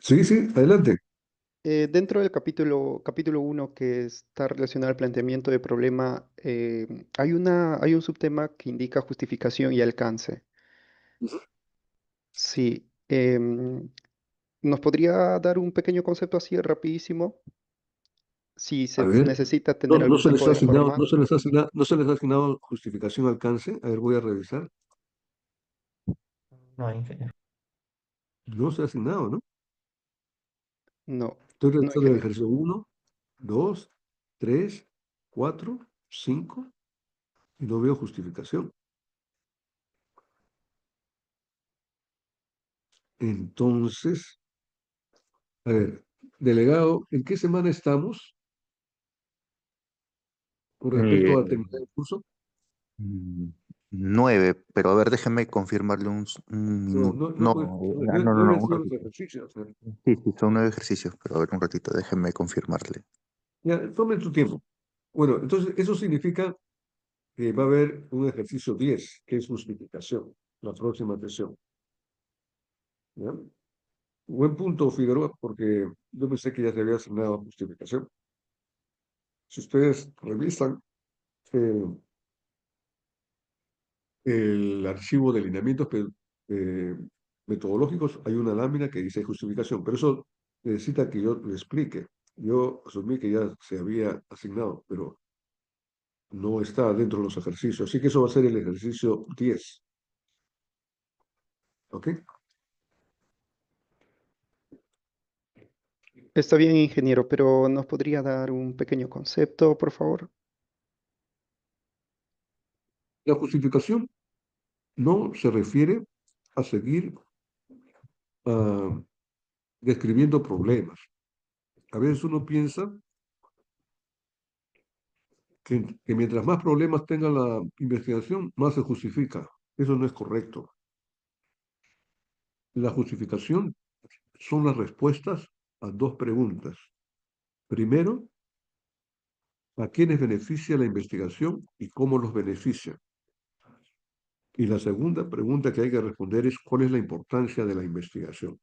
Sí, sí, adelante. Dentro del capítulo 1 que está relacionado al planteamiento de problema, hay un subtema que indica justificación y alcance. Sí. ¿Nos podría dar un pequeño concepto así rapidísimo? Si A se ver, necesita no, tener algún tipo de no formato. se les ha asignado, no se les ha asignado justificación alcance. A ver, voy a revisar. No, ingeniero. No se ha asignado, ¿no? No, Estoy no, revisando el ingeniero. ejercicio 1, 2, 3, 4, 5 y no veo justificación. Entonces, a ver, delegado, ¿en qué semana estamos con Eh, respecto a terminar el curso? mm, 9, pero a ver, déjeme confirmarle un No, minuto. no, no, No, pues, no, nueve no, han un sido los ratito. ejercicios. Sí, sí, son 9 ejercicios, pero a ver, un ratito, déjeme confirmarle. Ya, tomen tu tiempo. Bueno, entonces eso significa que va a haber un ejercicio 10, que es justificación, la próxima sesión. ¿Ya? Buen punto, Figueroa, porque yo pensé que ya se había asignado justificación. Si ustedes revisan eh, el archivo de lineamientos eh, metodológicos, hay una lámina que dice justificación, pero eso necesita que yo le explique. Yo asumí que ya se había asignado, pero no está dentro de los ejercicios. Así que eso va a ser el ejercicio 10. ¿Ok? Está bien, ingeniero, pero ¿nos podría dar un pequeño concepto, por favor? La justificación no se refiere a seguir describiendo problemas. A veces uno piensa que mientras más problemas tenga la investigación, más se justifica. Eso no es correcto. La justificación son las respuestas a dos preguntas. Primero, ¿a quiénes beneficia la investigación y cómo los beneficia? Y la segunda pregunta que hay que responder es ¿cuál es la importancia de la investigación?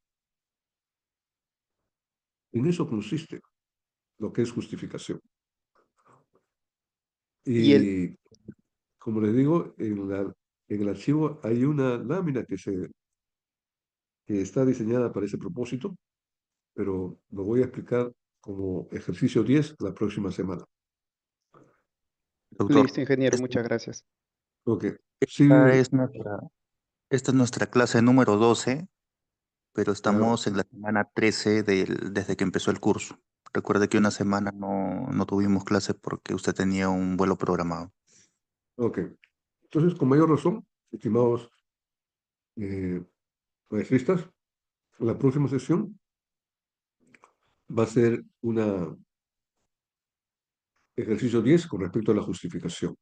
En eso consiste lo que es justificación. Y el, Y como les digo, en el archivo hay una lámina que está diseñada para ese propósito, pero lo voy a explicar como ejercicio 10 la próxima semana. listo, Doctor, ingeniero, muchas gracias. Ok. esta Sí, es esta es nuestra clase número 12, pero ya, estamos en la semana 13 desde que empezó el curso. Recuerde que una semana no tuvimos clase porque usted tenía un vuelo programado. ok. Entonces, con mayor razón, estimados maestristas, la próxima sesión va a ser una ejercicio 10 con respecto a la justificación.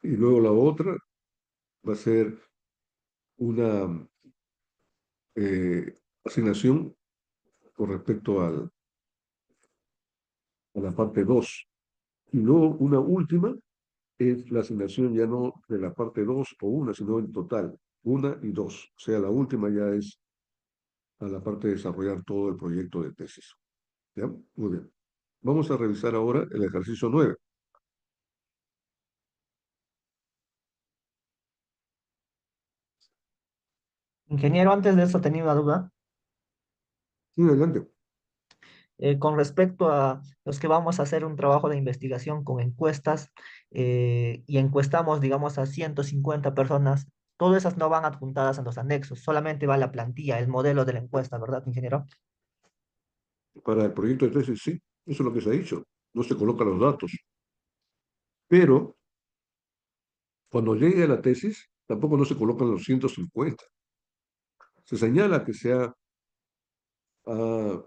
Y luego la otra va a ser una asignación con respecto a la parte 2. Y luego una última es la asignación ya no de la parte 2 o una, sino en total, una y dos. O sea, la última ya es a la parte de desarrollar todo el proyecto de tesis. ¿Ya? Muy bien. Vamos a revisar ahora el ejercicio 9. Ingeniero, antes de eso tenía una duda. Sí, adelante. Con respecto a los que vamos a hacer un trabajo de investigación con encuestas y encuestamos, digamos, a 150 personas, todas esas no van adjuntadas en los anexos, solamente va la plantilla, el modelo de la encuesta, ¿verdad, ingeniero? Para el proyecto de tesis, sí, eso es lo que se ha dicho. No se colocan los datos. Pero cuando llegue a la tesis, tampoco no se colocan los 150. Se señala que se ha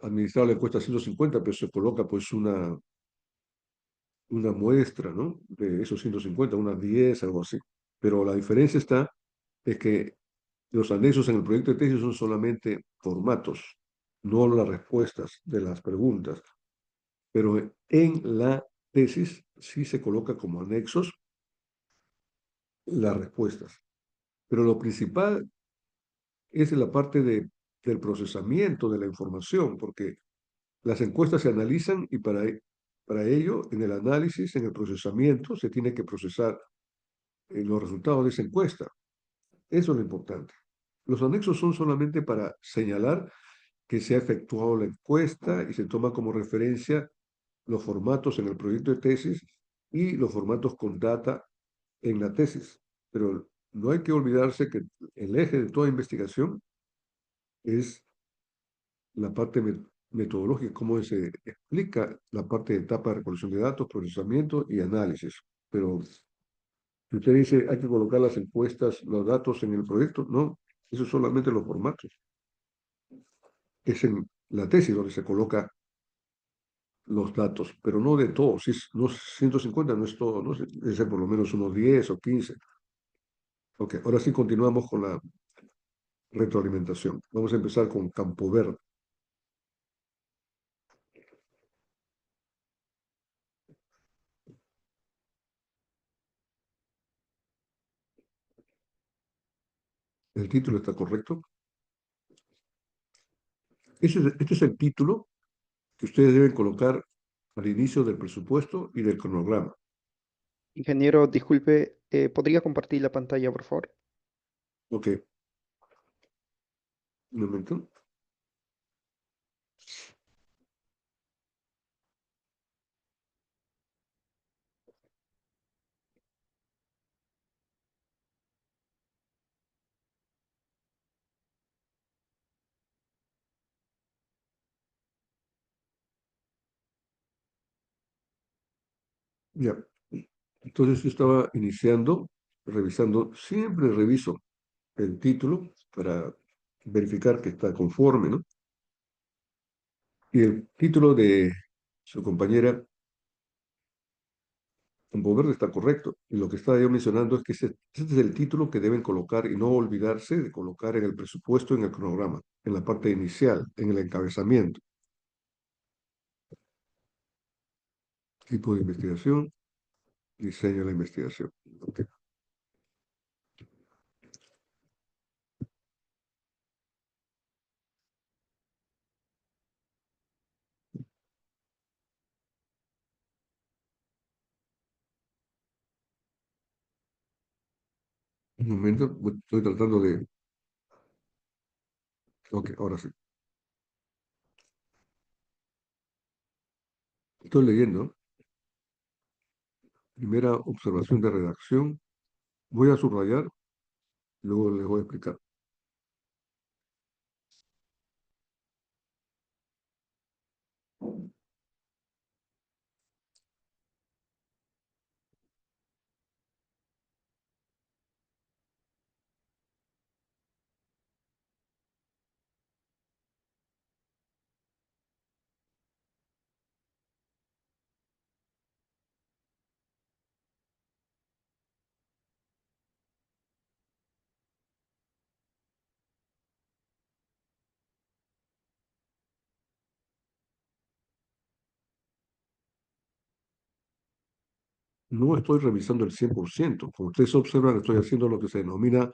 administrado la encuesta 150, pero se coloca pues una muestra, ¿no? De esos 150, unas 10, algo así. Pero la diferencia está es que los anexos en el proyecto de tesis son solamente formatos, no las respuestas de las preguntas. Pero en la tesis sí se coloca como anexos las respuestas. Pero lo principal es la parte del procesamiento de la información, porque las encuestas se analizan y para ello, en el análisis, en el procesamiento, se tiene que procesar los resultados de esa encuesta. Eso es lo importante. Los anexos son solamente para señalar que se ha efectuado la encuesta y se toma como referencia los formatos en el proyecto de tesis y los formatos con data en la tesis. Pero no hay que olvidarse que el eje de toda investigación es la parte metodológica, cómo se explica la parte de etapa de recolección de datos, procesamiento y análisis. Pero si usted dice hay que colocar las encuestas, los datos en el proyecto, no, eso es solamente los formatos. Es en la tesis donde se coloca los datos, pero no de todos. Si es, no, 150 no es todo, ¿no? Debe ser por lo menos unos 10 o 15. Ok, ahora sí continuamos con la retroalimentación. Vamos a empezar con Campo Verde. ¿El título está correcto? Este es el título que ustedes deben colocar al inicio del presupuesto y del cronograma. Ingeniero, disculpe, ¿podría compartir la pantalla, por favor? Ok, un momento. Ya. Entonces yo estaba iniciando, revisando, siempre reviso el título para verificar que está conforme, ¿no? Y el título de su compañera Campo Verde está correcto. Y lo que estaba yo mencionando es que este es el título que deben colocar y no olvidarse de colocar en el presupuesto, en el cronograma, en la parte inicial, en el encabezamiento. Tipo de investigación, diseño de la investigación. Ok. Un momento, estoy tratando de... Ok, ahora sí. Estoy leyendo. Primera observación de redacción. Voy a subrayar, luego les voy a explicar. No estoy revisando el 100%. Como ustedes observan, estoy haciendo lo que se denomina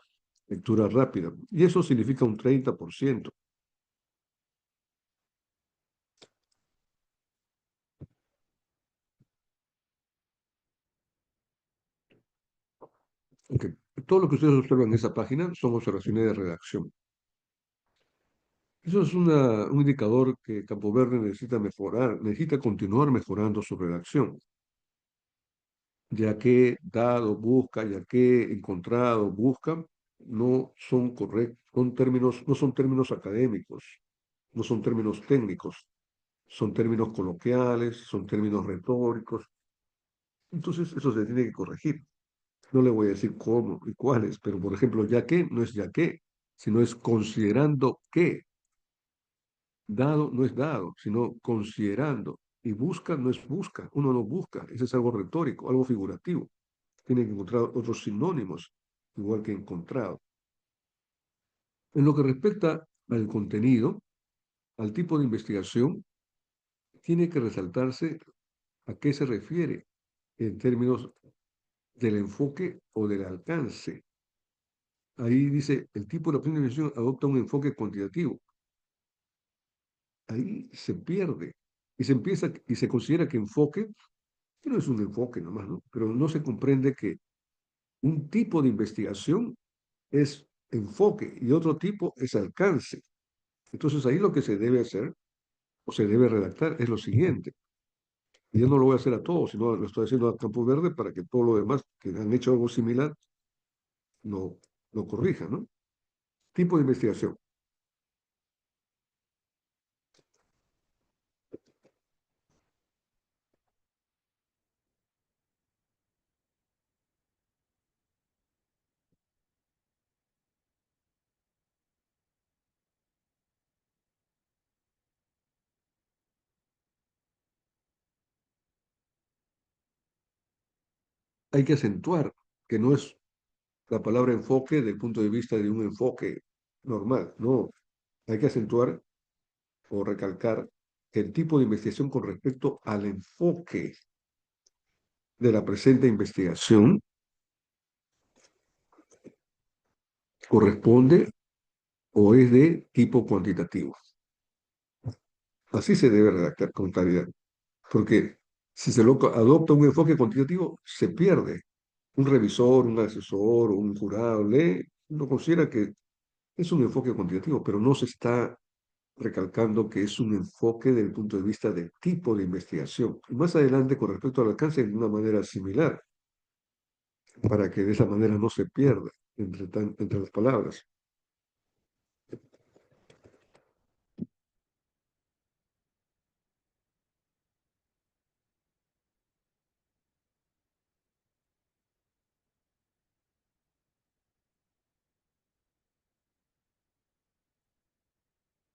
lectura rápida. Y eso significa un 30%. Ok. Todo lo que ustedes observan en esa página son observaciones de redacción. Eso es un indicador que Campo Verde necesita mejorar, necesita continuar mejorando su redacción, ya que dado, busca, ya que encontrado, busca, no son correctos, son términos, no son términos académicos, no son términos técnicos, son términos coloquiales, son términos retóricos. Entonces, eso se tiene que corregir. No le voy a decir cómo y cuáles, pero por ejemplo, ya que no es ya que, sino es considerando que. Dado no es dado, sino considerando. Y busca no es busca, uno no busca, ese es algo retórico, algo figurativo. Tiene que encontrar otros sinónimos, igual que encontrado. En lo que respecta al contenido, al tipo de investigación, tiene que resaltarse a qué se refiere en términos del enfoque o del alcance. Ahí dice, el tipo de la primera investigación adopta un enfoque cuantitativo. Ahí se pierde y se empieza y se considera que enfoque que no es un enfoque nomás, ¿no? Pero no se comprende que un tipo de investigación es enfoque y otro tipo es alcance. Entonces ahí lo que se debe hacer o se debe redactar es lo siguiente. Y yo no lo voy a hacer a todos, sino lo estoy haciendo a Campo Verde para que todo lo demás que han hecho algo similar lo corrijan, ¿no? Tipo de investigación. Hay que acentuar que no es la palabra enfoque desde el punto de vista de un enfoque normal, no. Hay que acentuar o recalcar que el tipo de investigación con respecto al enfoque de la presente investigación corresponde o es de tipo cuantitativo. Así se debe redactar con claridad, porque si se adopta un enfoque cuantitativo, se pierde. Un revisor, un asesor, un jurado lee, no considera que es un enfoque cuantitativo, pero no se está recalcando que es un enfoque desde el punto de vista del tipo de investigación. Y más adelante, con respecto al alcance, de una manera similar, para que de esa manera no se pierda entre las palabras.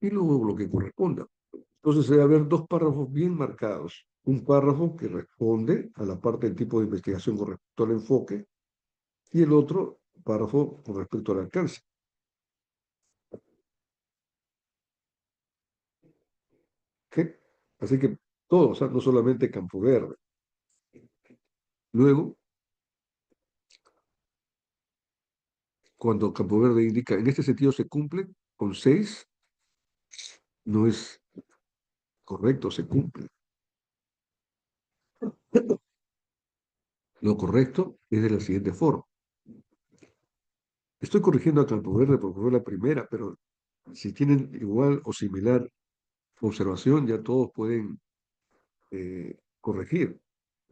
Y luego lo que corresponda. Entonces debe haber dos párrafos bien marcados. Un párrafo que responde a la parte del tipo de investigación con respecto al enfoque y el otro párrafo con respecto al alcance. ¿Ok? Así que todos, no solamente Campo Verde. Luego, cuando Campo Verde indica, en este sentido se cumple con 6, no es correcto, se cumple. Lo correcto es de la siguiente forma. Estoy corrigiendo a Campo Verde porque fue la primera, pero si tienen igual o similar observación, ya todos pueden corregir,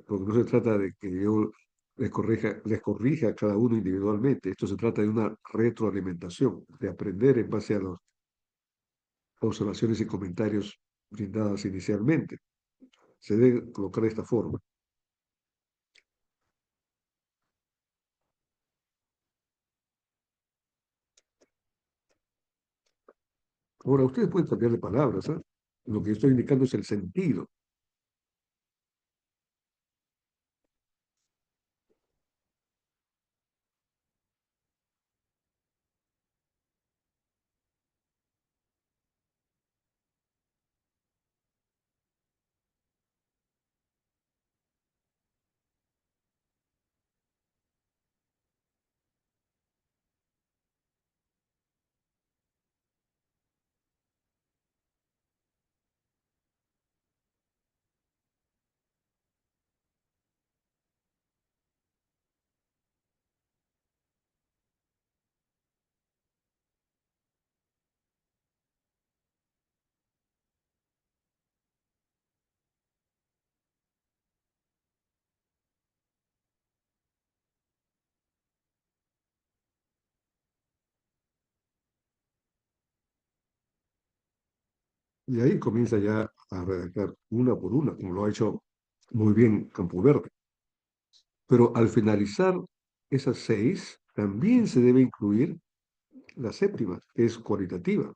porque no se trata de que yo les corrija a cada uno individualmente. Esto se trata de una retroalimentación, de aprender en base a las observaciones y comentarios brindadas inicialmente. Se debe colocar de esta forma. Ahora, ustedes pueden cambiar de palabras, ¿eh? Lo que yo estoy indicando es el sentido. Y ahí comienza ya a redactar una por una, como lo ha hecho muy bien Campo Verde. Pero al finalizar esas 6, también se debe incluir la séptima, que es cualitativa.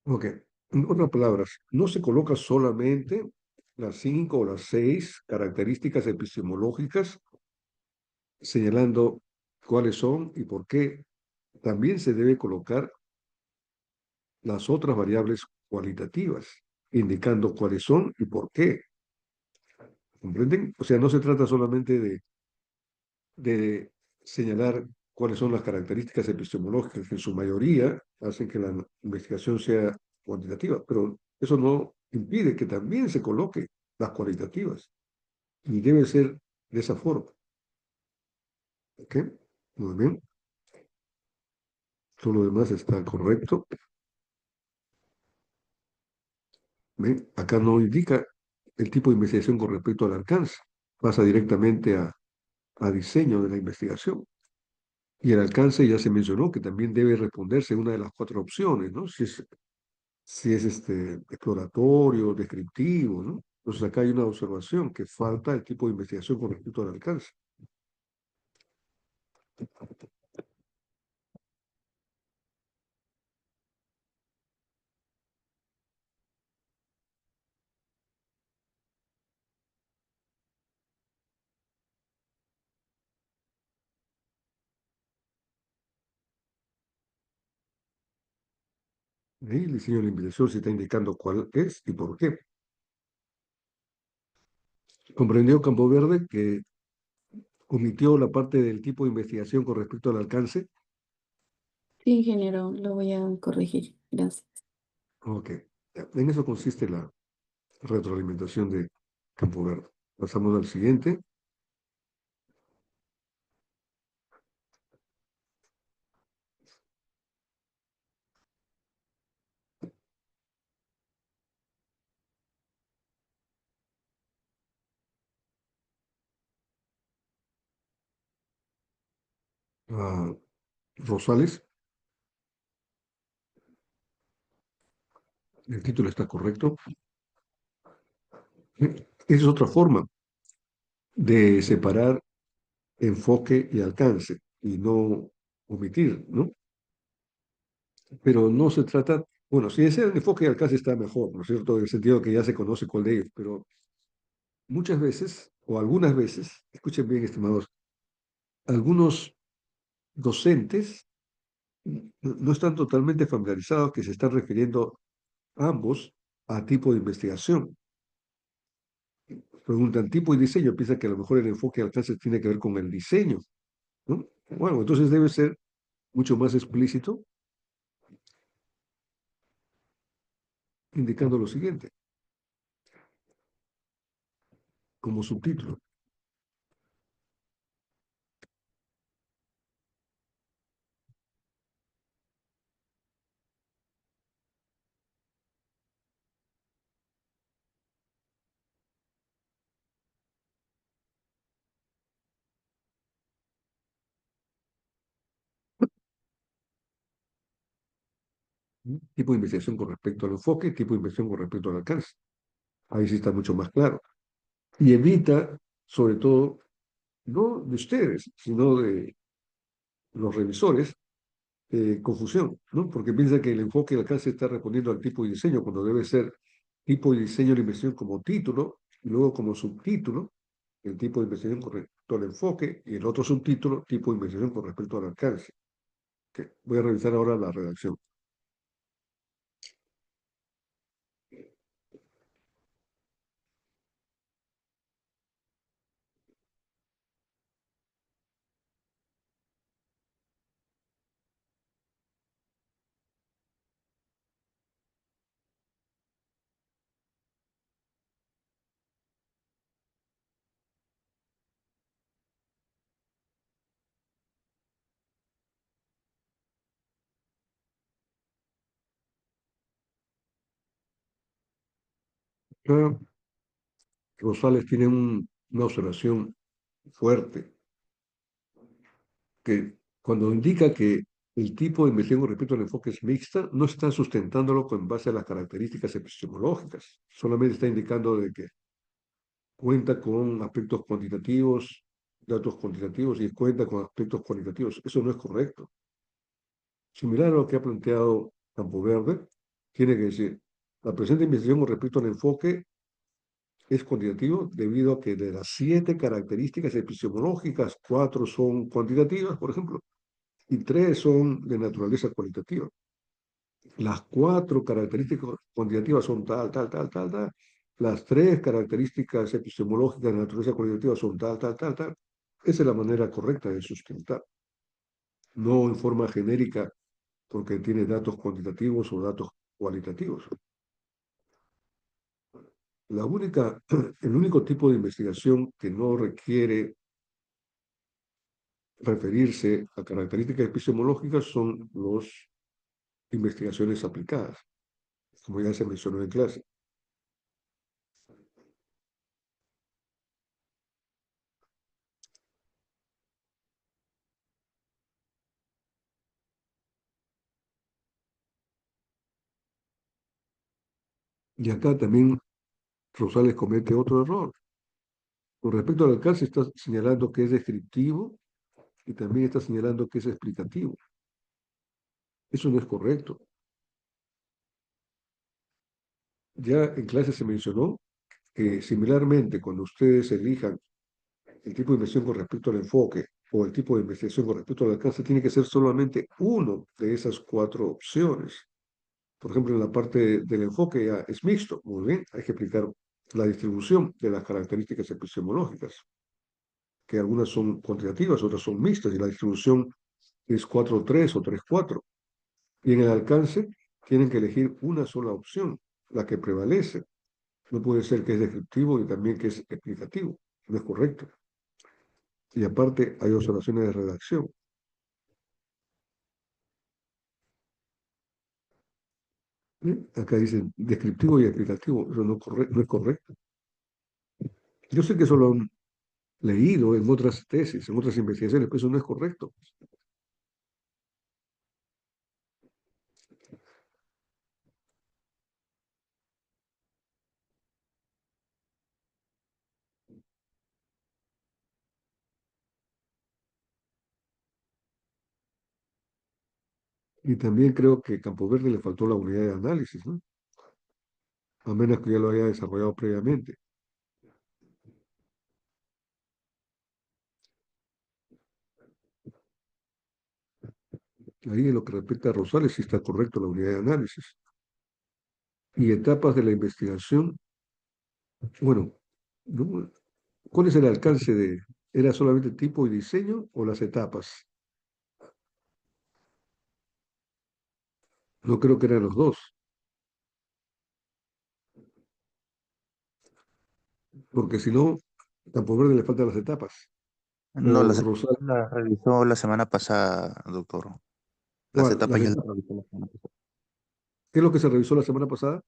Ok, en otras palabras, no se coloca solamente las 5 o las 6 características epistemológicas señalando cuáles son y por qué. También se debe colocar las otras variables cualitativas, indicando cuáles son y por qué. ¿Comprenden? O sea, no se trata solamente de señalar cuáles son las características epistemológicas que en su mayoría hacen que la investigación sea cuantitativa, pero eso no impide que también se coloque las cualitativas y debe ser de esa forma. ¿Ok? Muy bien. Todo lo demás está correcto. ¿Ven? Acá no indica el tipo de investigación con respecto al alcance. Pasa directamente a diseño de la investigación. Y el alcance ya se mencionó que también debe responderse una de las 4 opciones, ¿no? Si es exploratorio, descriptivo, ¿no? Entonces acá hay una observación que falta el tipo de investigación con respecto al alcance. Ahí el diseño de la investigación se está indicando cuál es y por qué. Comprendió Campo Verde que omitió la parte del tipo de investigación con respecto al alcance. Sí, ingeniero, lo voy a corregir. Gracias. Ok, ya, en eso consiste la retroalimentación de Campo Verde. Pasamos al siguiente. Ah, Rosales, el título está correcto. Esa es otra forma de separar enfoque y alcance y no omitir, ¿no? Pero no se trata, bueno, si ese enfoque y alcance está mejor, ¿no es cierto? En el sentido que ya se conoce cuál de ellos, pero muchas veces, o algunas veces, escuchen bien, estimados, algunos docentes no están totalmente familiarizados que se están refiriendo ambos a tipo de investigación. Preguntan tipo y diseño, piensan que a lo mejor el enfoque y alcance tiene que ver con el diseño, ¿no? Bueno, entonces debe ser mucho más explícito, indicando lo siguiente, como subtítulo. Tipo de investigación con respecto al enfoque, tipo de investigación con respecto al alcance. Ahí sí está mucho más claro. Y evita, sobre todo, no de ustedes, sino de los revisores, confusión, ¿no? Porque piensa que el enfoque y el alcance está respondiendo al tipo de diseño, cuando debe ser tipo de diseño de la investigación como título, y luego como subtítulo, el tipo de investigación con respecto al enfoque, y el otro subtítulo, tipo de investigación con respecto al alcance. Okay. Voy a revisar ahora la redacción. Acá Rosales tiene una observación fuerte, que cuando indica que el tipo de investigación con respecto al enfoque es mixta, no está sustentándolo con base a las características epistemológicas, solamente está indicando de que cuenta con aspectos cuantitativos, datos cuantitativos y cuenta con aspectos cualitativos. Eso no es correcto. Similar a lo que ha planteado Campo Verde, tiene que decir, la presente investigación con respecto al enfoque es cuantitativo debido a que de las 7 características epistemológicas, 4 son cuantitativas, por ejemplo, y 3 son de naturaleza cualitativa. Las 4 características cuantitativas son tal, tal, tal, tal, tal. Las 3 características epistemológicas de naturaleza cualitativa son tal, tal, tal, tal. Esa es la manera correcta de sustentar. No en forma genérica porque tiene datos cuantitativos o datos cualitativos. El único tipo de investigación que no requiere referirse a características epistemológicas son las investigaciones aplicadas, como ya se mencionó en clase. Y acá también Rosales comete otro error. Con respecto al alcance, está señalando que es descriptivo y también está señalando que es explicativo. Eso no es correcto. Ya en clase se mencionó que similarmente cuando ustedes elijan el tipo de investigación con respecto al enfoque o el tipo de investigación con respecto al alcance, tiene que ser solamente uno de esas 4 opciones. Por ejemplo, en la parte del enfoque ya es mixto. Muy bien, hay que explicar la distribución de las características epistemológicas, que algunas son cuantitativas, otras son mixtas, y la distribución es 4-3 o 3-4. Y en el alcance tienen que elegir una sola opción, la que prevalece. No puede ser que es descriptivo y también que es explicativo. No es correcto. Y aparte hay observaciones de redacción. Acá dicen descriptivo y explicativo. Eso no es correcto. Yo sé que eso lo han leído en otras tesis, en otras investigaciones, pero eso no es correcto. Y también creo que Campo Verde le faltó la unidad de análisis, ¿no? A menos que ya lo haya desarrollado previamente. Ahí en lo que respecta a Rosales sí está correcto la unidad de análisis. Y etapas de la investigación, bueno, ¿cuál es el alcance de, era solamente tipo y diseño o las etapas? No creo que eran los dos, porque si no, a Campo Verde le faltan las etapas. No, O las Rosales, etapas las revisó la semana pasada, doctor. Las ¿cuál? etapas ya las revisó la semana pasada. ¿Qué es lo que se revisó la semana pasada?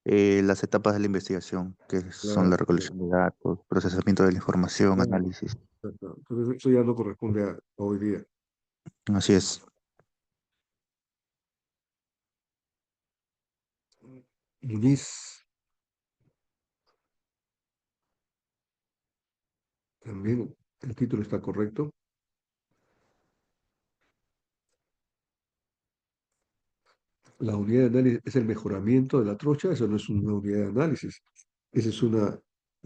Las etapas de la investigación, que son la Claro, recolección de datos, procesamiento de la información, claro. análisis. Entonces eso ya no corresponde a hoy día. Así es. Muniz, también el título está correcto. La unidad de análisis es el mejoramiento de la trocha, eso no es una unidad de análisis, ese es un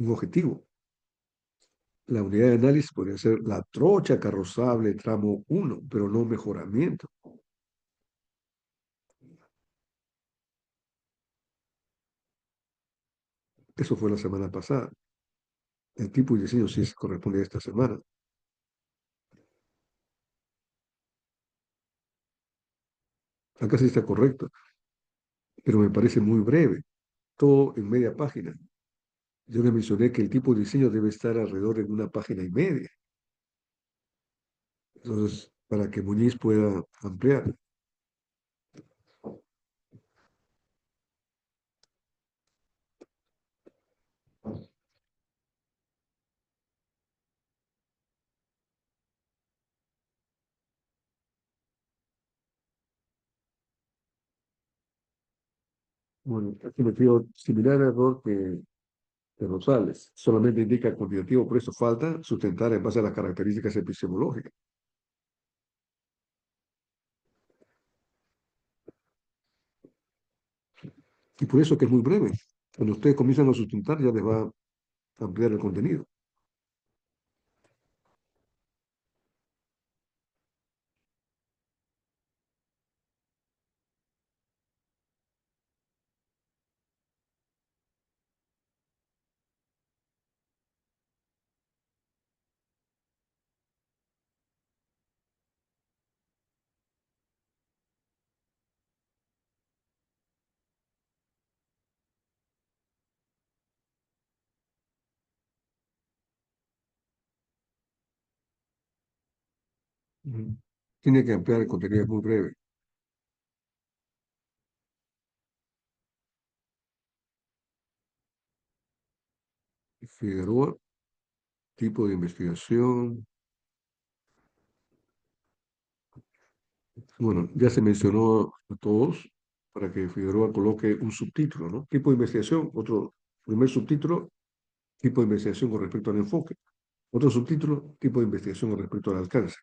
objetivo. La unidad de análisis podría ser la trocha carrozable tramo 1, pero no mejoramiento. Eso fue la semana pasada. El tipo y diseño sí corresponde a esta semana. Acá sí está correcto, pero me parece muy breve, todo en media página. Yo le mencioné que el tipo de diseño debe estar alrededor de una página y media. Entonces, para que Muñiz pueda ampliar. Bueno, aquí me pido similar error que de Rosales. Solamente indica cuantitativo, por eso falta sustentar en base a las características epistemológicas. Y por eso que es muy breve. Cuando ustedes comienzan a sustentar, ya les va a ampliar el contenido. Ujú. Tiene que ampliar el contenido, es muy breve. Figueroa, tipo de investigación. Bueno, ya se mencionó a todos para que Figueroa coloque un subtítulo, ¿no? Tipo de investigación, otro primer subtítulo, tipo de investigación con respecto al enfoque. Otro subtítulo, tipo de investigación con respecto al alcance.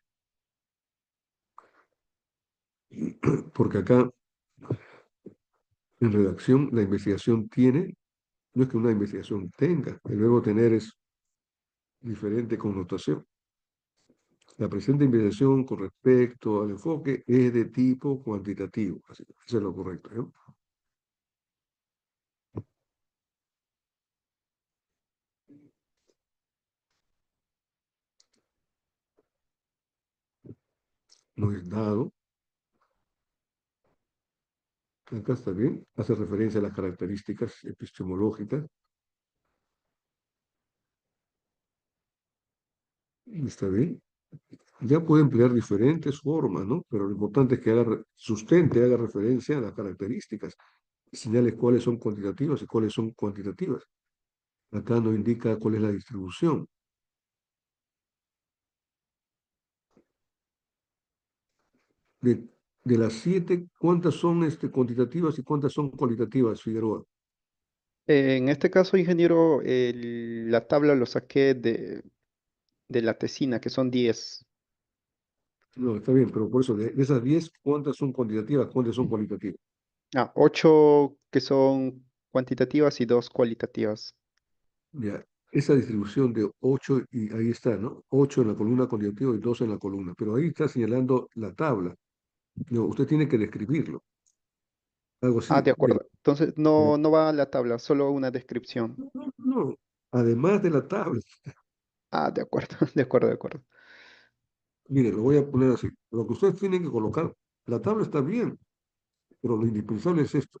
Porque acá, en redacción, la investigación tiene, no es que una investigación tenga, el verbo tener es diferente connotación. La presente investigación con respecto al enfoque es de tipo cuantitativo. Así, eso es lo correcto, ¿no? No es dado. Acá está bien. Hace referencia a las características epistemológicas. Está bien. Ya puede emplear diferentes formas, ¿no? Pero lo importante es que sustente, haga referencia a las características. Señales cuáles son cuantitativas y cuáles son cuantitativas. Acá no indica cuál es la distribución. De, de las 7, ¿cuántas son cuantitativas y cuántas son cualitativas, Figueroa? En este caso, ingeniero, la tabla lo saqué de la tesina, que son 10. No, está bien, pero por eso, de esas 10, ¿cuántas son cuantitativas, cuántas son cualitativas? 8 que son cuantitativas y 2 cualitativas. Ya, esa distribución de 8, y ahí está, ¿no? 8 en la columna cuantitativa y 2 en la columna, pero ahí está señalando la tabla. No, usted tiene que describirlo, algo Ah, así. de Mire, acuerdo. Entonces, no va a la tabla, solo una descripción. no, además de la tabla, Ah, de acuerdo, de acuerdo, de acuerdo. mire, lo voy a poner así. Lo que ustedes tienen que colocar, la tabla está bien, pero lo indispensable es esto.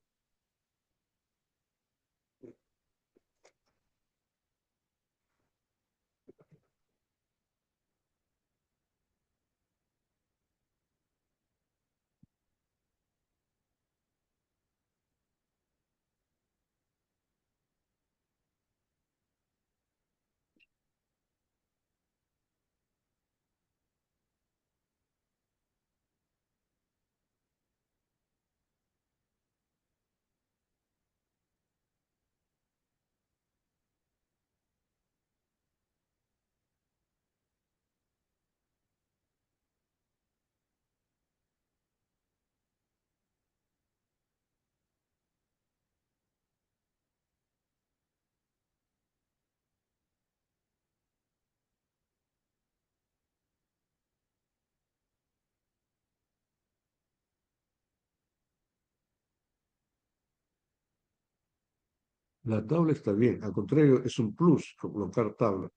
La tabla está bien, al contrario, es un plus colocar tabla.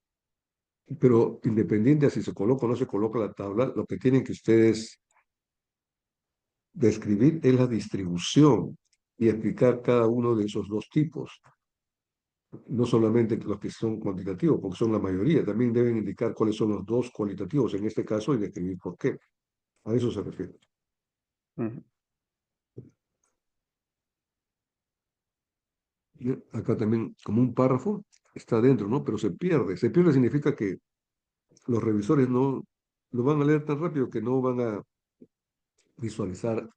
Pero independiente a si se coloca o no se coloca la tabla, lo que tienen que ustedes describir es la distribución y explicar cada uno de esos dos tipos. No solamente los que son cuantitativos, porque son la mayoría, también deben indicar cuáles son los dos cualitativos en este caso y describir por qué. A eso se refiere. Ujú. Y acá también, como un párrafo, está dentro, ¿no? Pero se pierde. Se pierde significa que los revisores no lo van a leer tan rápido que no van a visualizar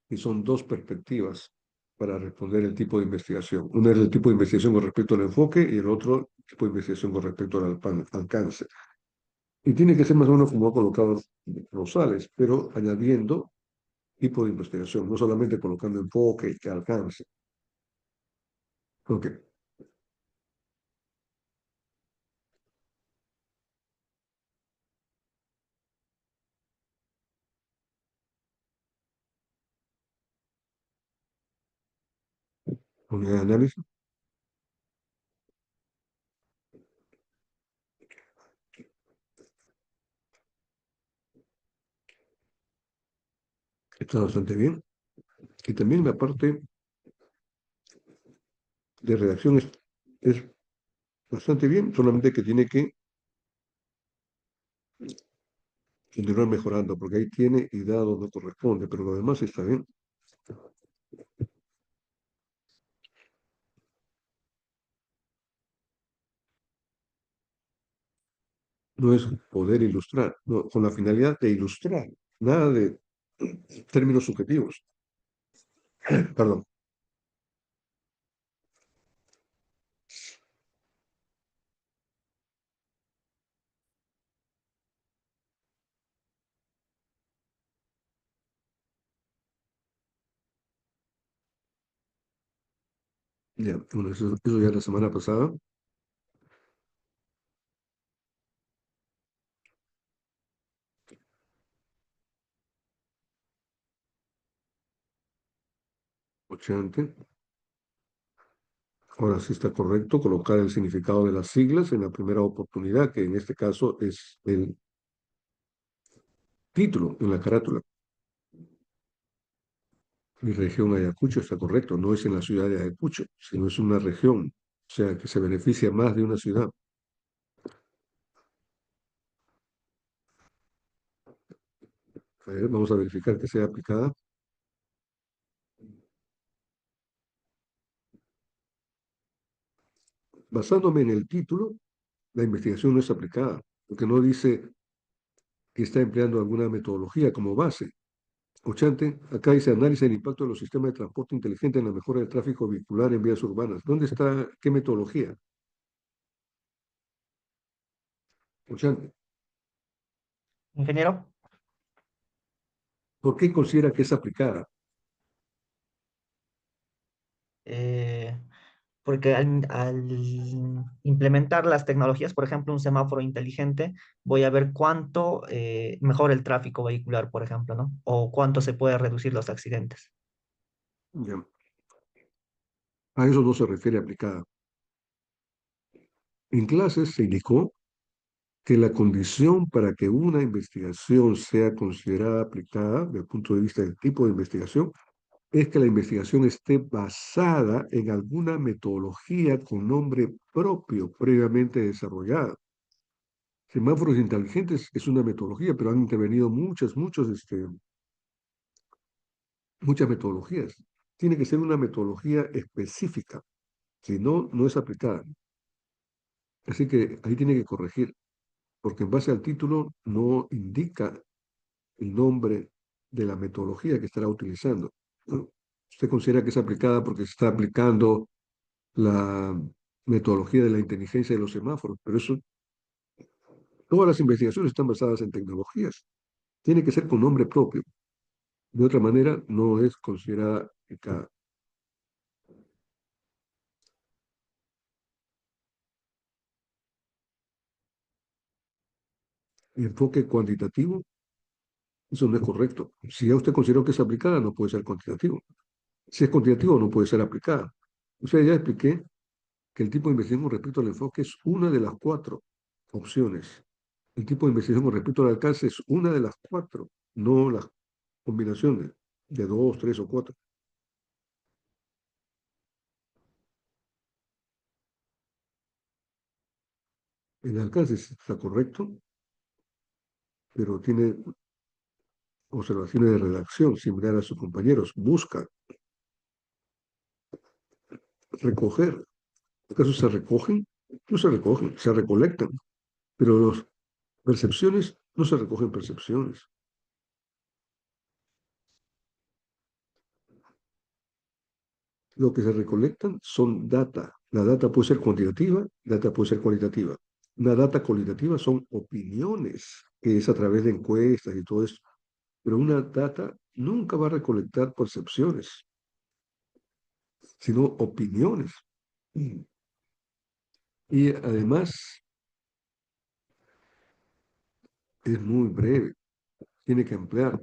que son dos perspectivas. para responder el tipo de investigación. Uno es el tipo de investigación con respecto al enfoque y el otro tipo de investigación con respecto al alcance. Y tiene que ser más o menos como ha colocado Rosales, pero añadiendo tipo de investigación, no solamente colocando enfoque y alcance. Ok. Unidad de análisis. Está bastante bien. Y también la parte de redacción es bastante bien, solamente que tiene que continuar mejorando, porque ahí tiene y dado no corresponde, pero lo demás está bien. No es poder ilustrar, no, con la finalidad de ilustrar, nada de términos subjetivos. Perdón. Ya, bueno, eso ya la semana pasada. Ochante. Ahora sí está correcto colocar el significado de las siglas en la primera oportunidad, que en este caso es el título en la carátula. Mi región Ayacucho está correcto, no es en la ciudad de Ayacucho, sino es una región, o sea, que se beneficia más de una ciudad. A ver, vamos a verificar que sea aplicada. Basándome en el título, la investigación no es aplicada, porque no dice que está empleando alguna metodología como base. Ochante, acá dice análisis del impacto de los sistemas de transporte inteligente en la mejora del tráfico vehicular en vías urbanas. ¿Dónde está, qué metodología? Ochante, Ingeniero, ¿por qué considera que es aplicada? eh, porque al implementar las tecnologías, por ejemplo, un semáforo inteligente, voy a ver cuánto mejora el tráfico vehicular, por ejemplo, ¿no? O cuánto se puede reducir los accidentes. Ya. A eso no se refiere aplicada. En clases se indicó que la condición para que una investigación sea considerada aplicada, desde el punto de vista del tipo de investigación, es que la investigación esté basada en alguna metodología con nombre propio previamente desarrollada. Semáforos inteligentes es una metodología, pero han intervenido muchas metodologías. Tiene que ser una metodología específica, si no, no es aplicada. Así que ahí tiene que corregir, porque en base al título no indica el nombre de la metodología que estará utilizando, ¿no? Usted considera que es aplicada porque se está aplicando la metodología de la inteligencia de los semáforos, pero eso, todas las investigaciones están basadas en tecnologías. Tiene que ser con nombre propio. De otra manera, no es considerada aplicada. Enfoque cuantitativo, eso no es correcto. Si ya usted consideró que es aplicada, no puede ser cuantitativo. Si es cuantitativo, no puede ser aplicada. O sea, ya expliqué que el tipo de investigación con respecto al enfoque es una de las cuatro opciones. El tipo de investigación con respecto al alcance es una de las cuatro, no las combinaciones de dos, tres o cuatro. El alcance está correcto, pero tiene observaciones de redacción similar a sus compañeros. Busca recoger. ¿Acaso se recogen? No se recogen, se recolectan. Pero las percepciones no se recogen percepciones. Lo que se recolectan son data. La data puede ser cuantitativa, data puede ser cualitativa. Una data cualitativa son opiniones, que es a través de encuestas y todo esto. Pero una data nunca va a recolectar percepciones, sino opiniones. Y además es muy breve, tiene que ampliar.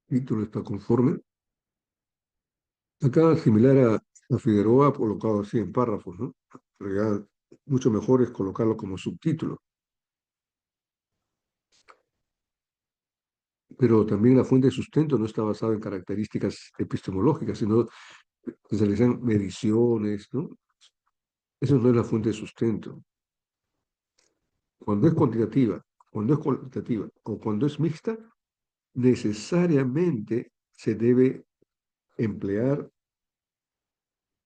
Víctor está conforme. Acá, similar a Figueroa, colocado así en párrafos, ¿no? Pero ya mucho mejor es colocarlo como subtítulo. Pero también la fuente de sustento no está basada en características epistemológicas, sino que se realizan mediciones, ¿no? Eso no es la fuente de sustento. Cuando es cuantitativa, cuando es cualitativa o cuando es mixta, necesariamente se debe emplear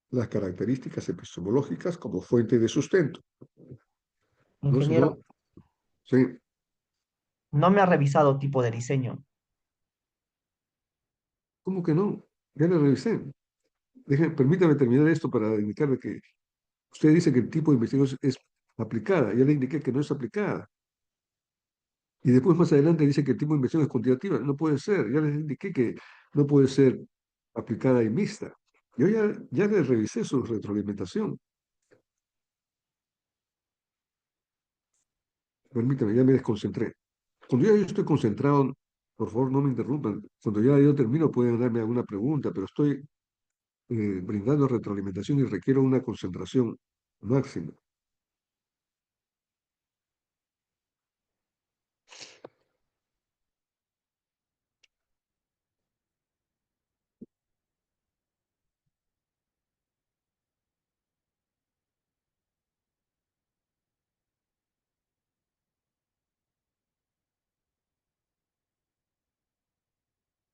las características epistemológicas como fuente de sustento. No, si no, Ingeniero, sí, no me ha revisado tipo de diseño. ¿cómo que no? Ya lo revisé. Permítame terminar esto para indicarle que usted dice que el tipo de investigación es aplicada. Ya le indiqué que no es aplicada. Y después más adelante dice que el tipo de investigación es cuantitativa. No puede ser. Ya les indiqué que no puede ser aplicada y mixta. Yo ya le revisé su retroalimentación. Permítame, ya me desconcentré. Cuando yo estoy concentrado, por favor no me interrumpan. Cuando ya yo termino pueden darme alguna pregunta, pero estoy brindando retroalimentación y requiero una concentración máxima.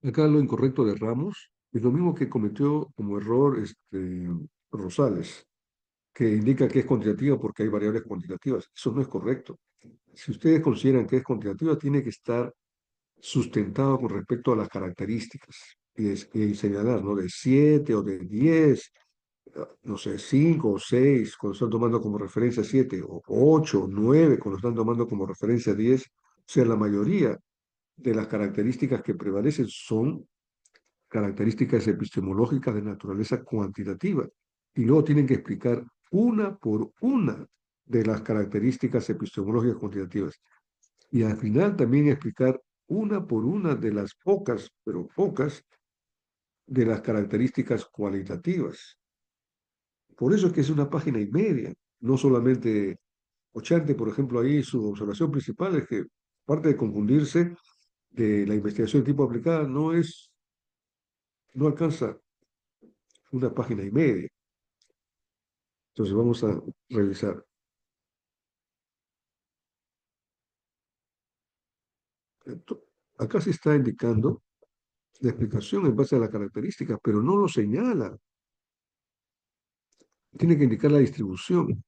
Acá lo incorrecto de Ramos es lo mismo que cometió como error Rosales, que indica que es cuantitativa porque hay variables cuantitativas. Eso no es correcto. Si ustedes consideran que es cuantitativa, tiene que estar sustentado con respecto a las características y señalar, ¿no? De 7 o de 10, no sé, 5 o 6 cuando están tomando como referencia 7, o 8 o 9 cuando están tomando como referencia 10. O sea, la mayoría de las características que prevalecen son características epistemológicas de naturaleza cuantitativa. Y luego tienen que explicar una por una de las características epistemológicas cuantitativas. Y al final también explicar una por una de las pocas, pero pocas, de las características cualitativas. Por eso es que es una página y media, no solamente Ochante, por ejemplo, ahí su observación principal es que, aparte de confundirse, de la investigación de tipo aplicada no alcanza una página y media. Entonces vamos a revisar. Acá se está indicando la explicación en base a las características, pero no lo señala. Tiene que indicar la distribución.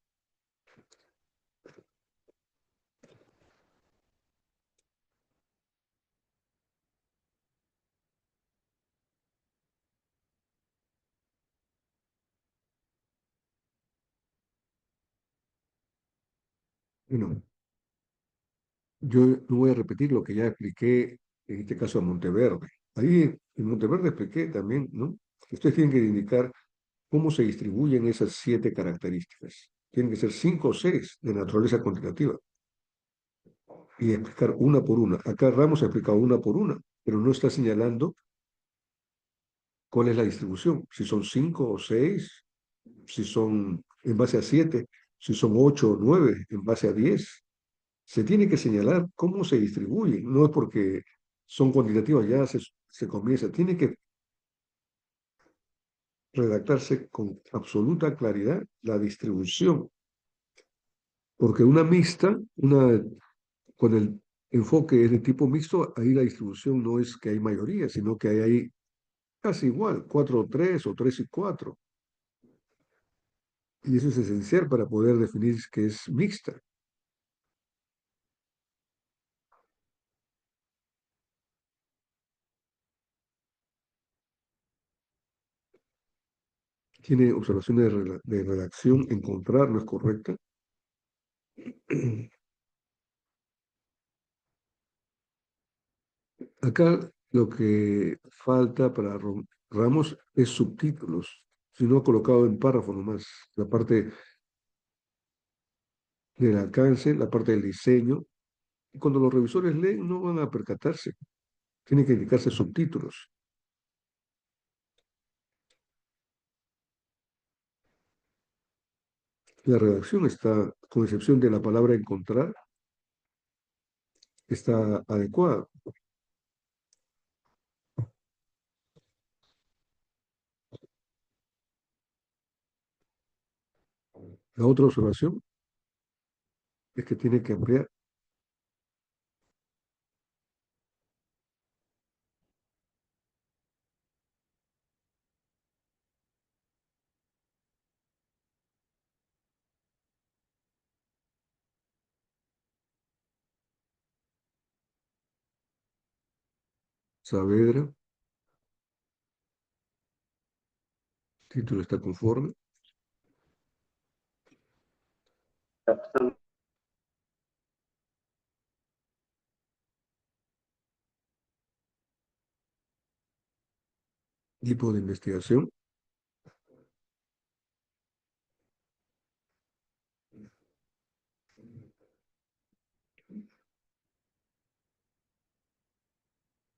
Bueno, yo no voy a repetir lo que ya expliqué en este caso a Monteverde. Ahí en Monteverde expliqué también, ¿no? Ustedes tienen que indicar cómo se distribuyen esas 7 características. Tienen que ser 5 o 6 de naturaleza cuantitativa y explicar una por una. Acá Ramos ha explicado una por una, pero no está señalando cuál es la distribución, si son 5 o 6, si son en base a 7, si son 8 o 9 en base a 10. Se tiene que señalar cómo se distribuyen, no es porque son cuantitativas, ya se comienza. Tiene que redactarse con absoluta claridad la distribución, porque una mixta, con el enfoque es de tipo mixto, ahí la distribución no es que hay mayoría, sino que hay ahí casi igual, 4-3 o 3-4. Y eso es esencial para poder definir que es mixta. Tiene observaciones de redacción, encontrar no es correcta. Acá lo que falta para Ramos es subtítulos, si no ha colocado en párrafo nomás la parte del alcance, la parte del diseño. Y cuando los revisores leen no van a percatarse, tienen que indicarse subtítulos. La redacción está, con excepción de la palabra encontrar, está adecuada. La otra observación es que tiene que ampliar. Saavedra, título está conforme. Tipo de investigación.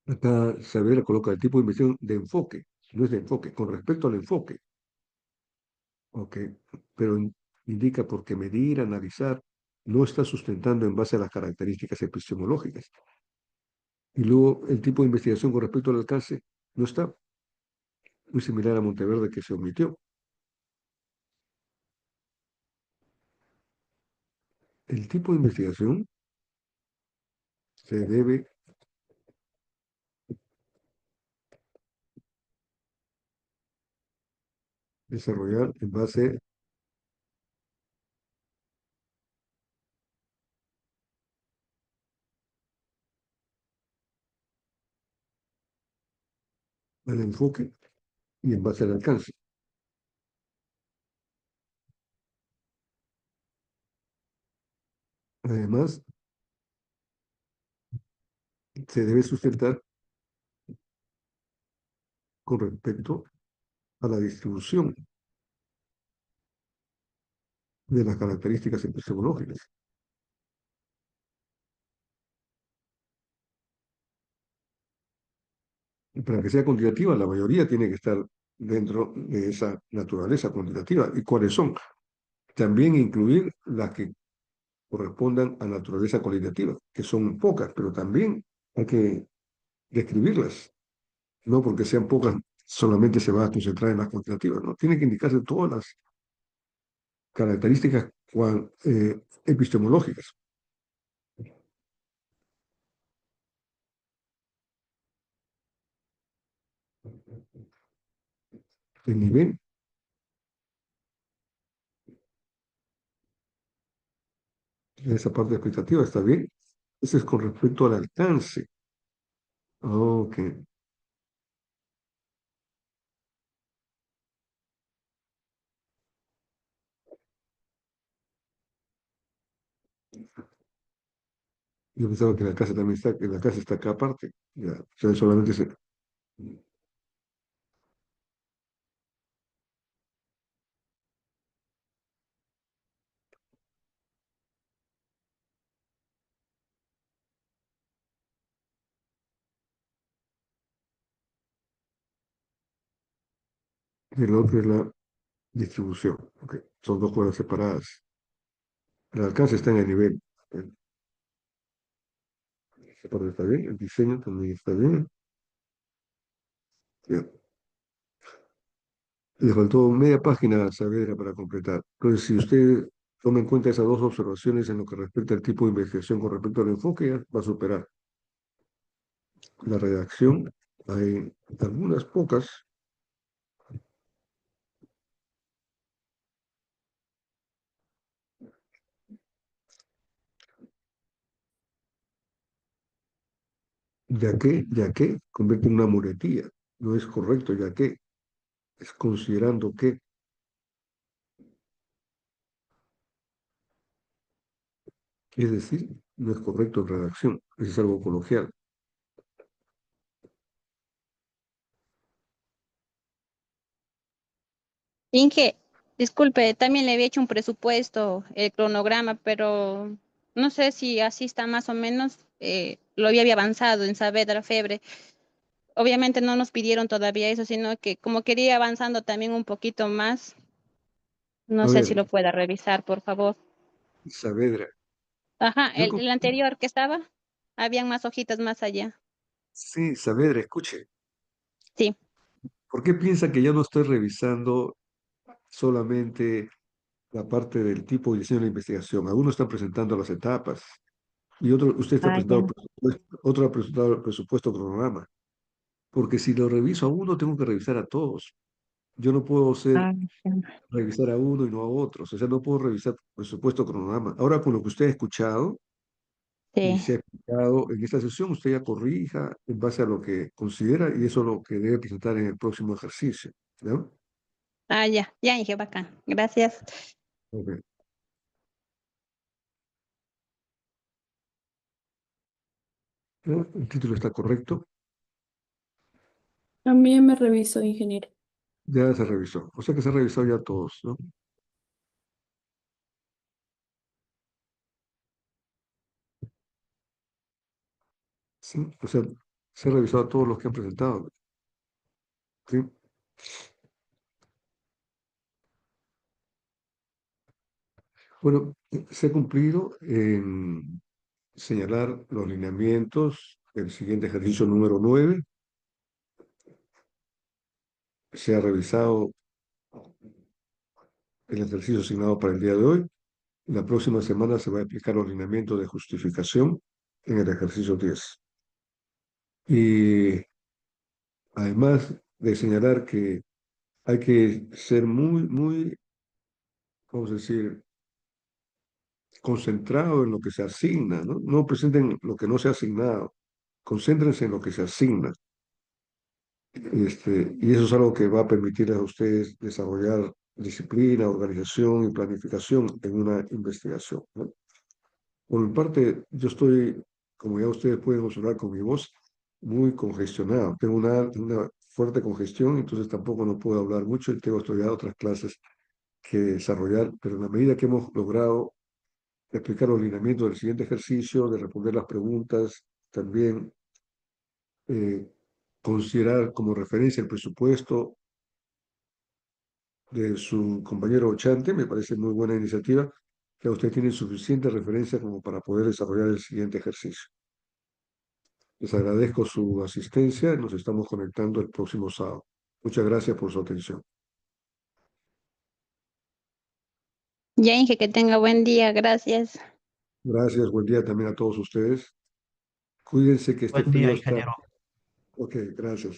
Acá Saavedra coloca el tipo de investigación de enfoque, no es de enfoque, con respecto al enfoque. Ok, pero indica porque medir, analizar, no está sustentando en base a las características epistemológicas. Y luego el tipo de investigación con respecto al alcance no está, muy similar a Monteverde que se omitió. El tipo de investigación se debe desarrollar en base al enfoque y en base al alcance. Además, se debe sustentar con respecto a la distribución de las características epistemológicas. Y para que sea cuantitativa, la mayoría tiene que estar dentro de esa naturaleza cuantitativa. ¿Y cuáles son? También incluir las que correspondan a naturaleza cualitativa, que son pocas, pero también hay que describirlas. No porque sean pocas, solamente se va a concentrar en las cuantitativas, ¿no? Tiene que indicarse todas las características epistemológicas. El nivel, esa parte expectativa está bien. Eso es con respecto al alcance. Ok. Yo pensaba que la casa también está, que la casa está acá aparte. Ya, o sea, solamente el otro es la distribución. Ok. Son dos cosas separadas. El alcance está en el nivel. Esa parte está bien, el diseño también está bien. Ya. Le faltó media página a Saavedra para completar. Entonces, si usted toma en cuenta esas dos observaciones en lo que respecta al tipo de investigación con respecto al enfoque, ya va a superar. La redacción, hay algunas pocas. Ya que, convierte en una muletilla. No es correcto, ya que, es considerando que, es decir, no es correcto en redacción, es algo coloquial. Inge, disculpe, también le había hecho un presupuesto, el cronograma, pero no sé si así está más o menos. Lo había avanzado en Saavedra Febre. Obviamente no nos pidieron todavía eso, sino que como quería avanzando también un poquito más, no A sé si ver, lo pueda revisar, por favor. Saavedra, Ajá, yo el anterior que estaba, habían más hojitas más allá. sí, Saavedra, escuche, Sí. ¿por qué piensa que ya no estoy revisando solamente la parte del tipo de diseño de la investigación? Algunos están presentando las etapas y otro, usted está Ah, presentando ya. presupuesto, otro ha presentado el presupuesto cronograma. Porque si lo reviso a uno, tengo que revisar a todos. Yo no puedo Ah, ya. revisar a uno y no a otros. O sea, no puedo revisar presupuesto cronograma. Ahora, con lo que usted ha escuchado y Sí. se ha explicado en esta sesión, usted ya corrija en base a lo que considera y eso es lo que debe presentar en el próximo ejercicio. ¿No? Ah, ya, ya, Inge, bacán. Gracias. Ok. ¿No? El título está correcto. También me revisó, ingeniero. Ya se revisó. O sea que se ha revisado ya todos, ¿no? Sí. O sea, se ha revisado a todos los que han presentado. ¿Sí? Bueno, se ha cumplido en señalar los lineamientos del siguiente ejercicio número 9. Se ha revisado el ejercicio asignado para el día de hoy. La próxima semana se va a explicar los lineamientos de justificación en el ejercicio 10. Y además de señalar que hay que ser muy, vamos a decir, concentrado en lo que se asigna, ¿no? No presenten lo que no se ha asignado, concéntrense en lo que se asigna. Y eso es algo que va a permitirles a ustedes desarrollar disciplina, organización y planificación en una investigación, ¿no? Por mi parte, yo estoy, como ya ustedes pueden observar con mi voz, muy congestionado. Tengo una fuerte congestión, entonces tampoco no puedo hablar mucho y tengo estudiado otras clases que desarrollar, pero en la medida que hemos logrado explicar los lineamientos del siguiente ejercicio, de responder las preguntas, también considerar como referencia el presupuesto de su compañero Ochante, me parece muy buena iniciativa, que usted tiene suficiente referencia como para poder desarrollar el siguiente ejercicio. Les agradezco su asistencia y nos estamos conectando el próximo sábado. Muchas gracias por su atención. Ya, Inge, que tenga buen día. Gracias. Gracias, buen día también a todos ustedes. Cuídense que este Buen día, frío está... ingeniero. Ok, gracias.